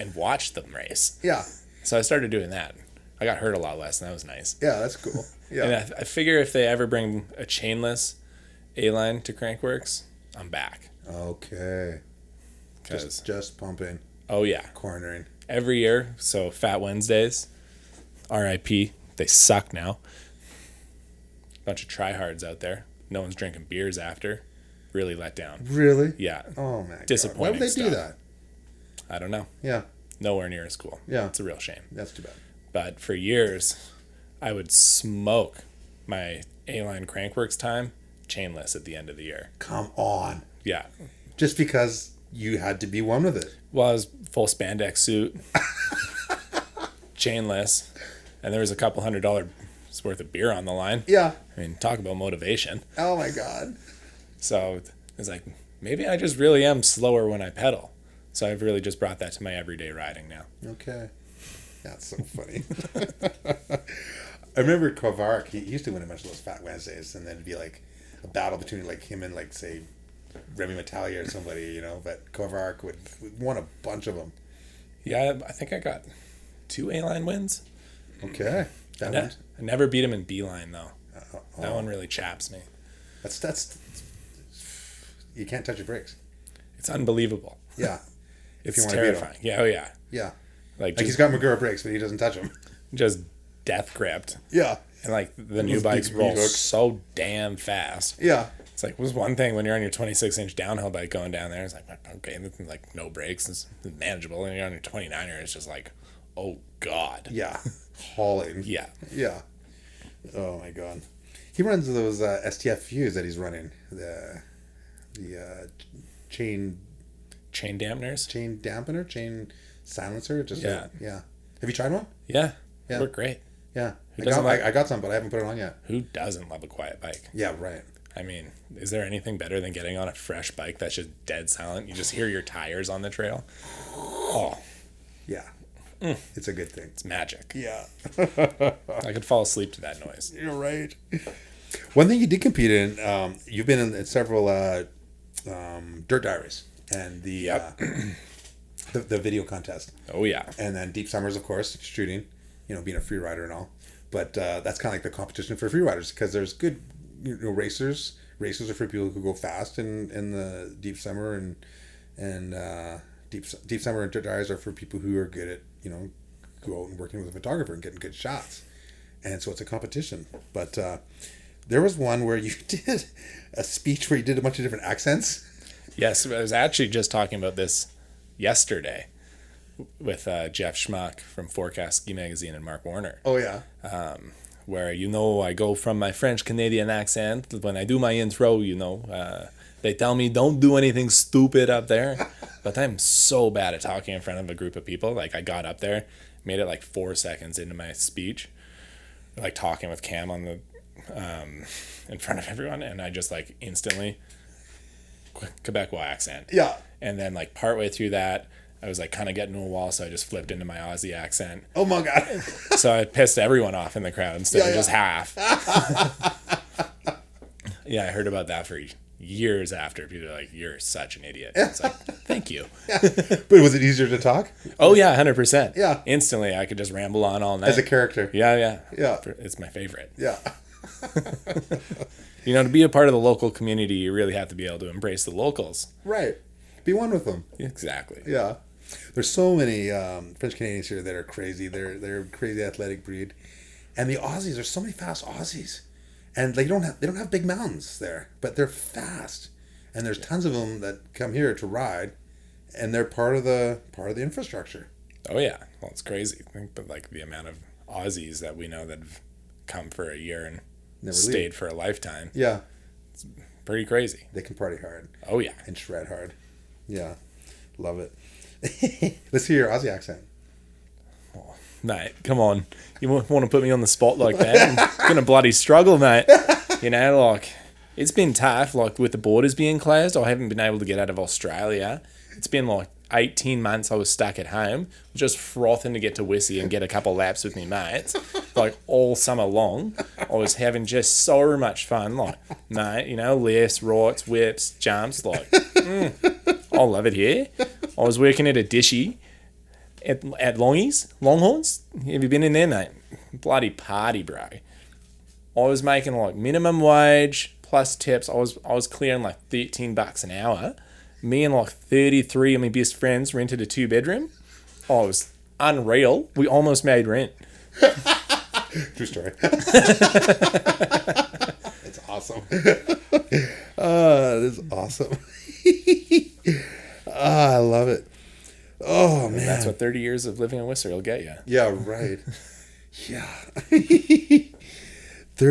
B: and watch them race.
A: Yeah.
B: So I started doing that. I got hurt a lot less, and that was nice.
A: Yeah, that's cool. Yeah.
B: And I figure if they ever bring a chainless A-line to Crankworks, I'm back.
A: Okay. Just pumping.
B: Oh, yeah.
A: Cornering.
B: Every year. So Fat Wednesdays, RIP. They suck now. Bunch of tryhards out there. No one's drinking beers after. Really let down.
A: Really?
B: Yeah.
A: Oh, man.
B: Disappointing.
A: Why would they do
B: stuff.
A: that?
B: I don't know.
A: Yeah.
B: Nowhere near as cool.
A: Yeah.
B: It's a real shame.
A: That's too bad.
B: But for years, I would smoke my A-line Crankworks time chainless at the end of the year.
A: Come on.
B: Yeah.
A: Just because you had to be one with it.
B: Well, I was full spandex suit, chainless, and there was a couple $100 worth of beer on the line.
A: Yeah.
B: I mean, talk about motivation.
A: Oh my God.
B: So it's like, maybe I just really am slower when I pedal. So I've really just brought that to my everyday riding now.
A: Okay. That's so funny. I remember Kovarik, he used to win a bunch of those Fat Wednesdays, and then it'd be like a battle between like him and like, say, Remy Matalia or somebody, you know, but Kovarik would won a bunch of them.
B: Yeah, I think I got 2 A-line wins.
A: Okay.
B: I never beat him in B-line, though. That
A: Oh.
B: one really chaps me.
A: That's you can't touch your brakes.
B: It's unbelievable.
A: Yeah.
B: It's
A: you wanna beat him.
B: terrifying. Yeah, oh yeah.
A: Yeah.
B: Like
A: He's got Magura brakes, but he doesn't touch them.
B: just death gripped.
A: Yeah.
B: And like the new
A: Those
B: bikes
A: big
B: roll
A: V-hooks.
B: so damn fast.
A: Yeah.
B: It's like, was one thing when you're on your 26-inch downhill bike going down there, it's like, okay, this is like no brakes, it's manageable. And you're on your 29er, it's just like, oh God.
A: Yeah. Hauling.
B: Yeah.
A: Yeah. Oh my God. He runs those STF views that he's running. The chain dampener, chain silencer. Just
B: Yeah.
A: yeah. Have you tried one?
B: Yeah.
A: Yeah.
B: Look great.
A: Yeah.
B: I
A: I got some, but I haven't put it on yet.
B: Who doesn't love a quiet bike?
A: Yeah. Right.
B: I mean, is there anything better than getting on a fresh bike that's just dead silent? You just hear your tires on the trail. Oh,
A: Yeah. It's a good thing.
B: it's magic.
A: Yeah.
B: I could fall asleep to that noise.
A: You're right. One thing you did compete in, you've been in several dirt diaries and the
B: Yep.
A: the video contest,
B: Oh yeah.
A: and then Deep Summers, of course, shooting. You know, being a free rider and all. But that's kind of like the competition for free riders because there's good, racers. Racers are for people who go fast in the Deep Summer, and Deep Summer and dirt diaries are for people who are good at go out and working with a photographer and getting good shots. And so it's a competition. But there was one where you did a speech where you did a bunch of different accents.
B: Yes, I was actually just talking about this yesterday with Jeff Schmuck from Forecast Ski Magazine and Mark Warner.
A: Oh, yeah.
B: Where, I go from my French-Canadian accent. When I do my intro, they tell me don't do anything stupid up there. But I'm so bad at talking in front of a group of people. Like, I got up there, made it like 4 seconds into my speech, like talking with Cam on the in front of everyone, and I just like instantly Quebecois accent.
A: Yeah.
B: And then like partway through that, I was like kind of getting to a wall, so I just flipped into my Aussie accent.
A: Oh, my God.
B: So I pissed everyone off in the crowd instead of
A: Yeah.
B: just half. Yeah, I heard about that for years after. People are like, "You're such an idiot." It's like, thank you.
A: But was it easier to talk?
B: Oh yeah, 100%.
A: Yeah.
B: Instantly, I could just ramble on all night.
A: As a character?
B: Yeah.
A: Yeah.
B: It's my favorite.
A: Yeah.
B: To be a part of the local community, you really have to be able to embrace the locals.
A: Right. Be one with them.
B: Exactly.
A: Yeah. There's so many French Canadians here that are crazy. They're a crazy athletic breed. And the Aussies, there's so many fast Aussies. And they don't have big mountains there, but they're fast. And there's tons of them that come here to ride, and they're part of the infrastructure.
B: Oh yeah. Well, it's crazy. I think that like the amount of Aussies that we know that have come for a year and
A: Never
B: stayed
A: leave.
B: for a lifetime.
A: Yeah.
B: Pretty crazy.
A: They can party hard
B: Oh yeah.
A: and shred hard. Yeah. Love it. Let's hear your Aussie accent.
B: Mate, come on. You want to put me on the spot like that? I'm gonna bloody struggle, mate. Like, it's been tough. Like, with the borders being closed, I haven't been able to get out of Australia. It's been like 18 months I was stuck at home, just frothing to get to Wissy and get a couple laps with me mates. Like, all summer long, I was having just so much fun. Like, mate, lifts, rights, whips, jumps. Like, I love it here. I was working at a dishy at Longhorns. Have you been in there, mate? Bloody party, bro. I was making like minimum wage plus tips. I was clearing like $13 an hour. Me and like 33 of my best friends rented a 2-bedroom. Oh, it was unreal. We almost made rent.
A: True story. It's awesome. This is awesome. I love it. Oh, man.
B: That's what 30 years of living in Whistler will get you.
A: Yeah, right. Yeah. 30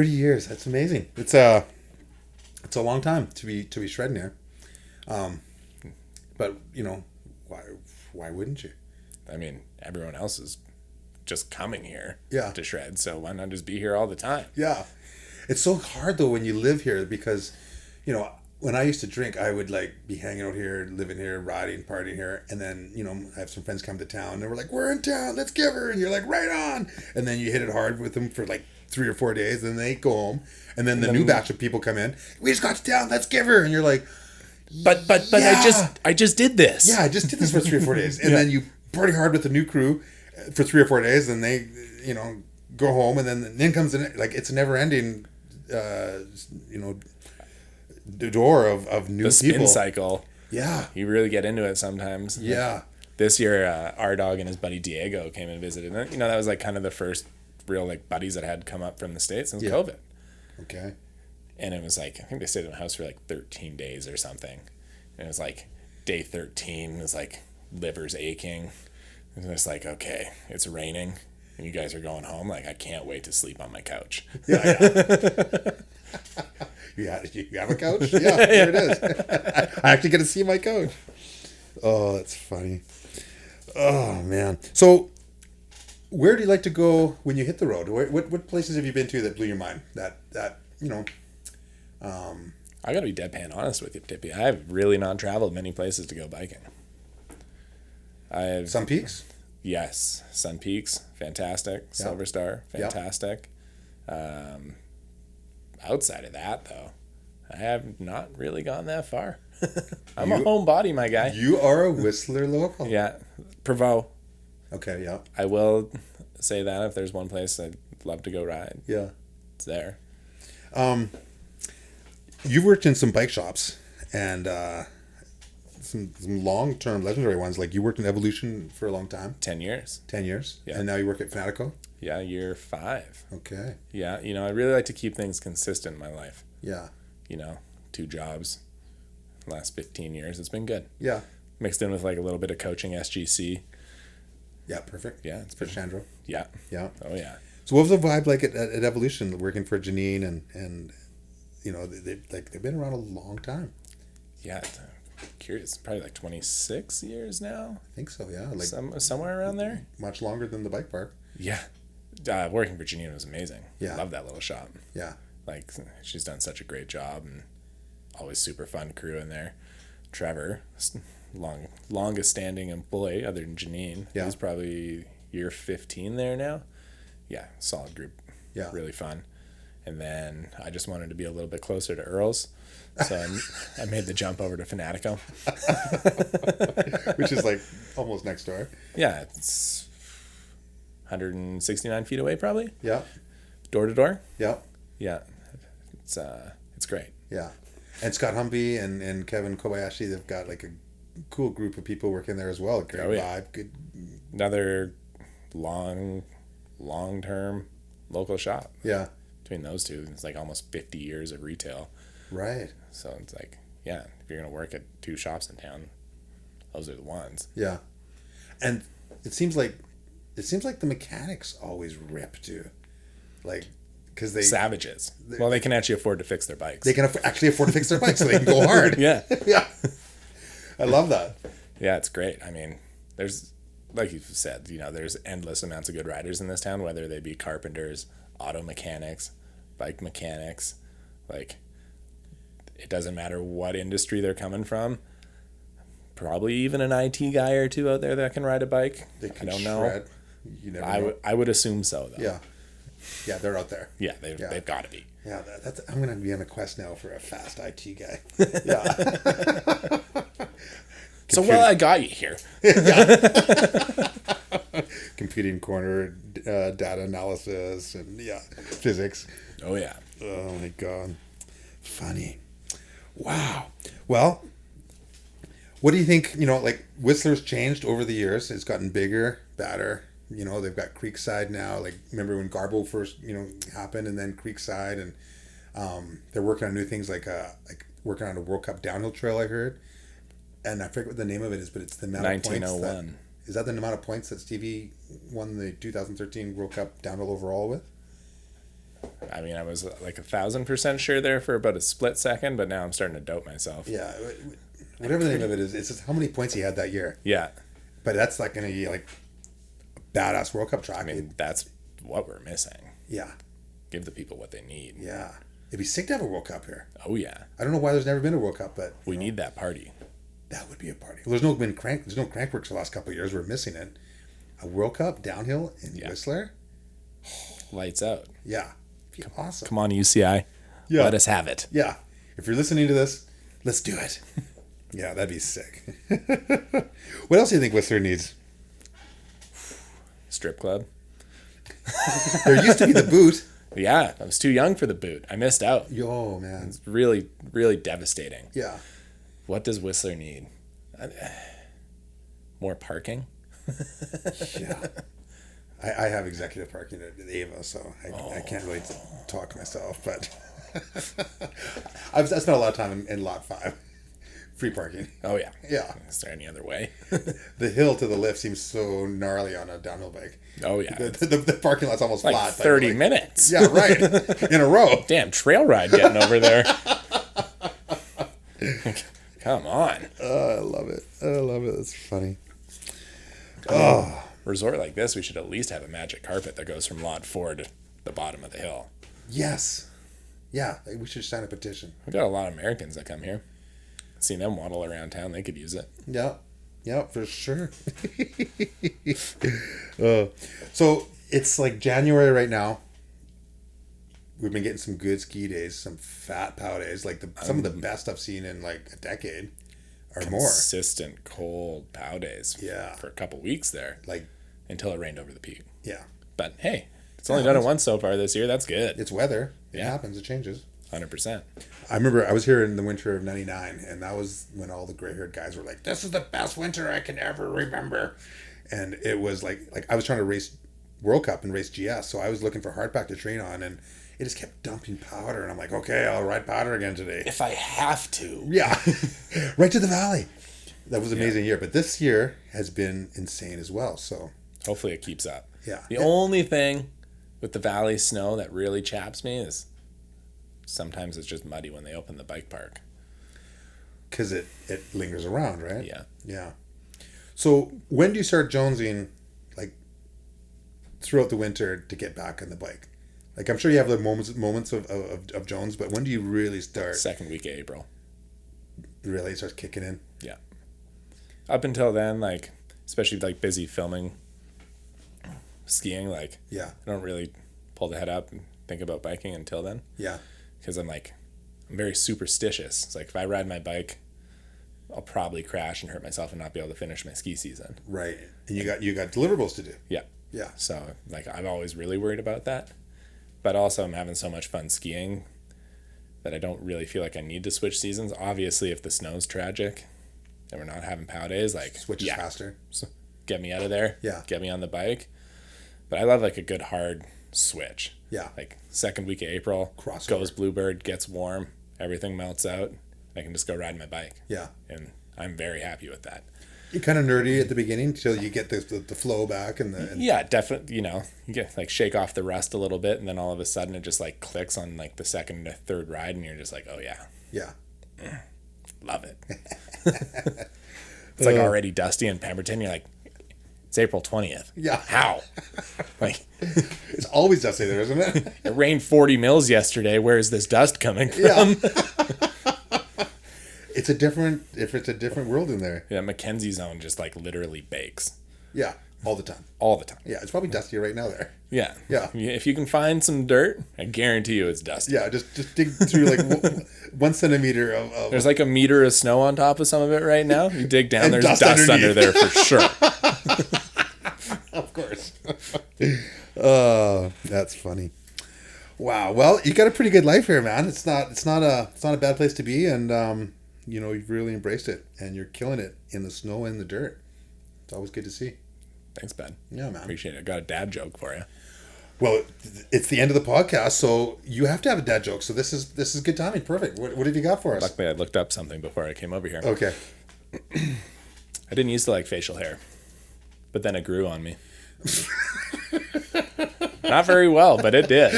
A: years. That's amazing. It's a long time to be shredding here. But, why wouldn't you?
B: I mean, everyone else is just coming here
A: Yeah.
B: to shred, so why not just be here all the time?
A: Yeah. It's so hard, though, when you live here because, when I used to drink, I would, be hanging out here, living here, riding, partying here. And then, I have some friends come to town. And they were like, we're in town. Let's give her. And you're like, right on. And then you hit it hard with them for, 3 or 4 days. And they go home. And then the new batch of people come in. We just got to town. Let's give her. And you're like...
B: But
A: yeah.
B: I just did this.
A: Yeah, I just did this for 3 or 4 days. And then you party hard with the new crew for 3 or 4 days. And they, go home. And then comes in... it's a never-ending, the door of new
B: the spin
A: people.
B: cycle.
A: Yeah.
B: You really get into it sometimes.
A: Yeah.
B: This year, our dog and his buddy Diego came and visited. And, that was kind of the first real buddies that had come up from the States since COVID.
A: Okay.
B: And it was I think they stayed in the house for 13 days or something. And it was day 13, it was liver's aching. And it was okay, it's raining and you guys are going home. I can't wait to sleep on my couch.
A: Yeah. You have a couch? Yeah, here it is. I actually get to see my couch. Oh, that's funny. Oh, man. So, where do you like to go when you hit the road? What places have you been to that blew your mind? That
B: I gotta be deadpan honest with you, Tippie. I have really not traveled many places to go biking.
A: Sun Peaks?
B: Yes. Sun Peaks, fantastic. Silver Star, fantastic. Outside of that, though, I have not really gone that far. I'm a homebody, my guy.
A: You are a Whistler local.
B: Yeah. Prevost.
A: Okay, yeah.
B: I will say that if there's one place I'd love to go ride.
A: Yeah.
B: It's there.
A: You've worked in some bike shops and some long-term legendary ones. You worked in Evolutuion for a long time.
B: 10 years.
A: 10 years?
B: Yeah.
A: And now you work at Fanatyk Co?
B: Yeah, year 5.
A: Okay.
B: Yeah, I really like to keep things consistent in my life.
A: Yeah.
B: 2 jobs last 15 years. It's been good.
A: Yeah.
B: Mixed in with a little bit of coaching SGC.
A: Yeah, perfect.
B: Yeah, it's
A: for
B: been
A: Chandro.
B: Yeah.
A: Yeah.
B: Oh yeah.
A: So what was the vibe like at Evolutuion, working for Janine and they've been around a long time.
B: Yeah, curious. Probably 26 years now.
A: I think so. Yeah,
B: somewhere around there.
A: Much longer than the bike park.
B: Yeah. Working for Janine was amazing.
A: Yeah.
B: I love that little shop.
A: Yeah.
B: She's done such a great job and always super fun crew in there. Trevor, longest standing employee other than Janine.
A: Yeah.
B: He's probably year 15 there now. Yeah, solid group.
A: Yeah.
B: Really fun. And then I just wanted to be a little bit closer to Earl's. So I made the jump over to Fanatyk Co.
A: Which is almost next door.
B: Yeah, it's 169 feet away probably.
A: Yeah.
B: Door to door.
A: Yeah.
B: Yeah. It's great.
A: Yeah. And Scott Humvee and Kevin Kobayashi, they've got a cool group of people working there as well. Great vibe. Good.
B: Another long-term local shop.
A: Yeah.
B: Between those two, it's almost 50 years of retail.
A: Right.
B: So it's if you're going to work at 2 shops in town, those are the ones.
A: Yeah. And it seems like the mechanics always rip too. Because they...
B: Savages. Well, they can actually afford to fix their bikes.
A: They can actually afford to fix their bikes so they can go hard.
B: Yeah.
A: Yeah. I love that.
B: Yeah, it's great. I mean, there's, like you said, there's endless amounts of good riders in this town, whether they be carpenters, auto mechanics, bike mechanics. It doesn't matter what industry they're coming from. Probably even an IT guy or 2 out there that can ride a bike.
A: They can
B: I don't
A: shred.
B: know.
A: You never know.
B: I would assume so, though.
A: Yeah. Yeah, they're out there.
B: Yeah, they've got to be.
A: Yeah, I'm going to be on a quest now for a fast IT guy. Yeah.
B: So, I got you here.
A: Computing corner, data analysis, and physics.
B: Oh, yeah.
A: Oh, my God. Funny. Wow. Well, what do you think, Whistler's changed over the years. It's gotten bigger, badder. They've got Creekside now. Remember when Garbo first, happened, and then Creekside, and they're working on new things working on a World Cup downhill trail, I heard. And I forget what the name of it is, but it's the amount of points.
B: 1901.
A: Is that the amount of points that Stevie won the 2013 World Cup downhill overall with?
B: I mean, I was 1,000% sure there for about a split second, but now I'm starting to doubt myself.
A: Yeah. whatever the name of it is. It's just how many points he had that year.
B: Yeah.
A: But that's like going to be like a badass World Cup track.
B: I mean, that's what we're missing.
A: Yeah.
B: Give the people what they need.
A: Yeah. It'd be sick to have a World Cup here.
B: Oh, yeah.
A: I don't know why there's never been a World Cup, but...
B: We need that party.
A: That would be a party. Well, there's no Crankworks the last couple of years. We're missing it. A World Cup downhill in Whistler?
B: Lights out.
A: Yeah. It'd be awesome.
B: Come on, UCI.
A: Yeah.
B: Let us have it.
A: Yeah. If you're listening to this, let's do it. Yeah, that'd be sick. What else do you think Whistler needs?
B: Strip club.
A: There used to be the boot.
B: Yeah, I was too young for the boot. I missed out.
A: Yo, man.
B: It's really, really devastating.
A: Yeah.
B: What does Whistler need? More parking?
A: Yeah. I have executive parking at Ava, so I can't really talk myself, but I spent a lot of time in Lot 5. Free parking.
B: Oh, yeah.
A: Yeah.
B: Is there any other way?
A: The hill to the lift seems so gnarly on a downhill bike.
B: Oh, yeah.
A: The parking lot's almost
B: like
A: flat.
B: 30 minutes.
A: Yeah, right. In a row.
B: Damn, trail ride getting over there. Come on.
A: Oh, I love it. I love it. It's funny. Oh.
B: Resort like this, we should at least have a magic carpet that goes from lot 4 to the bottom of the hill.
A: Yes. Yeah, we should sign a petition.
B: We've got a lot of Americans that come here. Seen them waddle around town. They could use it.
A: Yeah. Yeah, for sure. So it's like January right now. We've been getting some good ski days, some fat pow days, like some of the best I've seen in like a decade or more.
B: Consistent cold pow days.
A: Yeah.
B: For a couple weeks there.
A: Like
B: until it rained over the peak.
A: Yeah.
B: But hey, it's only done it once so far this year. That's good.
A: It's weather. It happens. It changes.
B: 100%.
A: I remember I was here in the winter of '99, and that was when all the gray-haired guys were like, "This is the best winter I can ever remember." And it was like I was trying to race World Cup and race GS, so I was looking for hardback to train on, and it just kept dumping powder, and I'm like, "Okay, I'll ride powder again today
B: if I have to."
A: Yeah, right to the valley. That was an amazing year, but this year has been insane as well. So
B: hopefully it keeps up.
A: Yeah.
B: The only thing with the valley snow that really chaps me is sometimes it's just muddy when they open the bike park.
A: Because it lingers around, right?
B: Yeah.
A: Yeah. So when do you start jonesing, like, throughout the winter to get back on the bike? Like, I'm sure you have the moments of Jones, but when do you really start?
B: Second week of April.
A: Really starts kicking in?
B: Yeah. Up until then, like, especially, like, busy filming, skiing, like,
A: yeah,
B: I don't really pull the head up and think about biking until then.
A: Yeah.
B: Because I'm very superstitious. It's like if I ride my bike, I'll probably crash and hurt myself and not be able to finish my ski season.
A: Right. And you got deliverables to do.
B: Yeah.
A: Yeah.
B: So like I'm always really worried about that. But also I'm having so much fun skiing that I don't really feel like I need to switch seasons. Obviously if the snow's tragic and we're not having pow days, like
A: switches faster.
B: So get me out of there.
A: Yeah.
B: Get me on the bike. But I love like a good hard switch.
A: Yeah.
B: Like second week of April,
A: crossover.
B: Goes Bluebird, gets warm, everything melts out. I can just go ride my bike.
A: Yeah.
B: And I'm very happy with that.
A: You're kind of nerdy at the beginning till you get the flow back and
B: yeah, definitely. You get like shake off the rust a little bit, and then all of a sudden it just like clicks on like the second or third ride, and you're just like, oh yeah, love it. It's like already dusty in Pemberton. You're like, it's April 20th.
A: Yeah.
B: How? Like,
A: it's always dusty there, isn't it?
B: It rained 40 mils yesterday. Where is this dust coming from?
A: Yeah. It's a different world in there.
B: Yeah, Mackenzie Zone just like literally bakes.
A: Yeah, all the time.
B: All the time.
A: Yeah, it's probably dustier right now there.
B: Yeah.
A: Yeah.
B: If you can find some dirt, I guarantee you it's dusty.
A: Yeah, just dig through like 1 centimeter of...
B: There's like a meter of snow on top of some of it right now. You dig down, there's dust under
A: underneath.
B: there for sure.
A: Of course. Oh, that's funny. Wow. Well, you got a pretty good life here, man. It's not a bad place to be, and you've really embraced it, and you're killing it in the snow and the dirt. It's always good to see.
B: Thanks, Ben.
A: Yeah, man.
B: Appreciate it. I got a dad joke for you.
A: Well, it's the end of the podcast, so you have to have a dad joke. So this is good timing. Perfect. What have you got for us?
B: Luckily, I looked up something before I came over here.
A: Okay.
B: I didn't used to like facial hair, but then it grew on me. Not very well, but it did.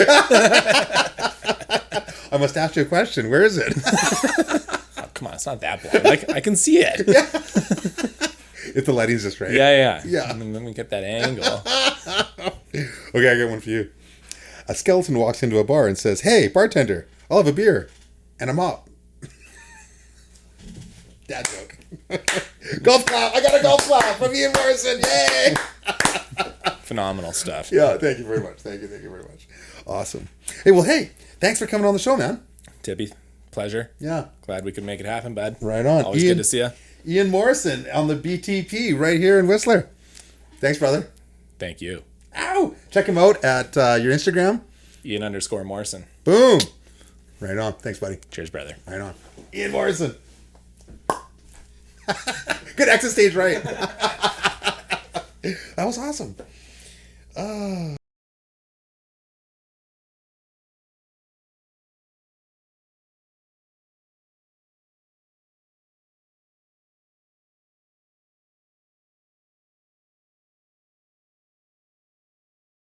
A: I must ask you a question. Where is it?
B: Oh, come on. it's not that blind. Like, I can see it.
A: If the lighting's just right.
B: Yeah. And then let me get that angle.
A: Okay, I got one for you. A skeleton walks into a bar and says, "Hey, bartender, I'll have a beer and a mop." Dad joke. Golf clap. I got a golf clap from Ian Morrisson. Yay!
B: Phenomenal stuff.
A: Yeah, thank you very much. Thank you very much. Awesome. Hey, thanks for coming on the show, man.
B: Tippie, pleasure.
A: Yeah.
B: Glad we could make it happen, bud.
A: Right on.
B: Always good to see you.
A: Ian Morrisson on the BTP right here in Whistler. Thanks, brother.
B: Thank you.
A: Ow! Check him out at your Instagram.
B: Ian_Morrisson.
A: Boom. Right on. Thanks, buddy.
B: Cheers, brother.
A: Right on. Ian Morrisson. Good exit stage right. That was awesome.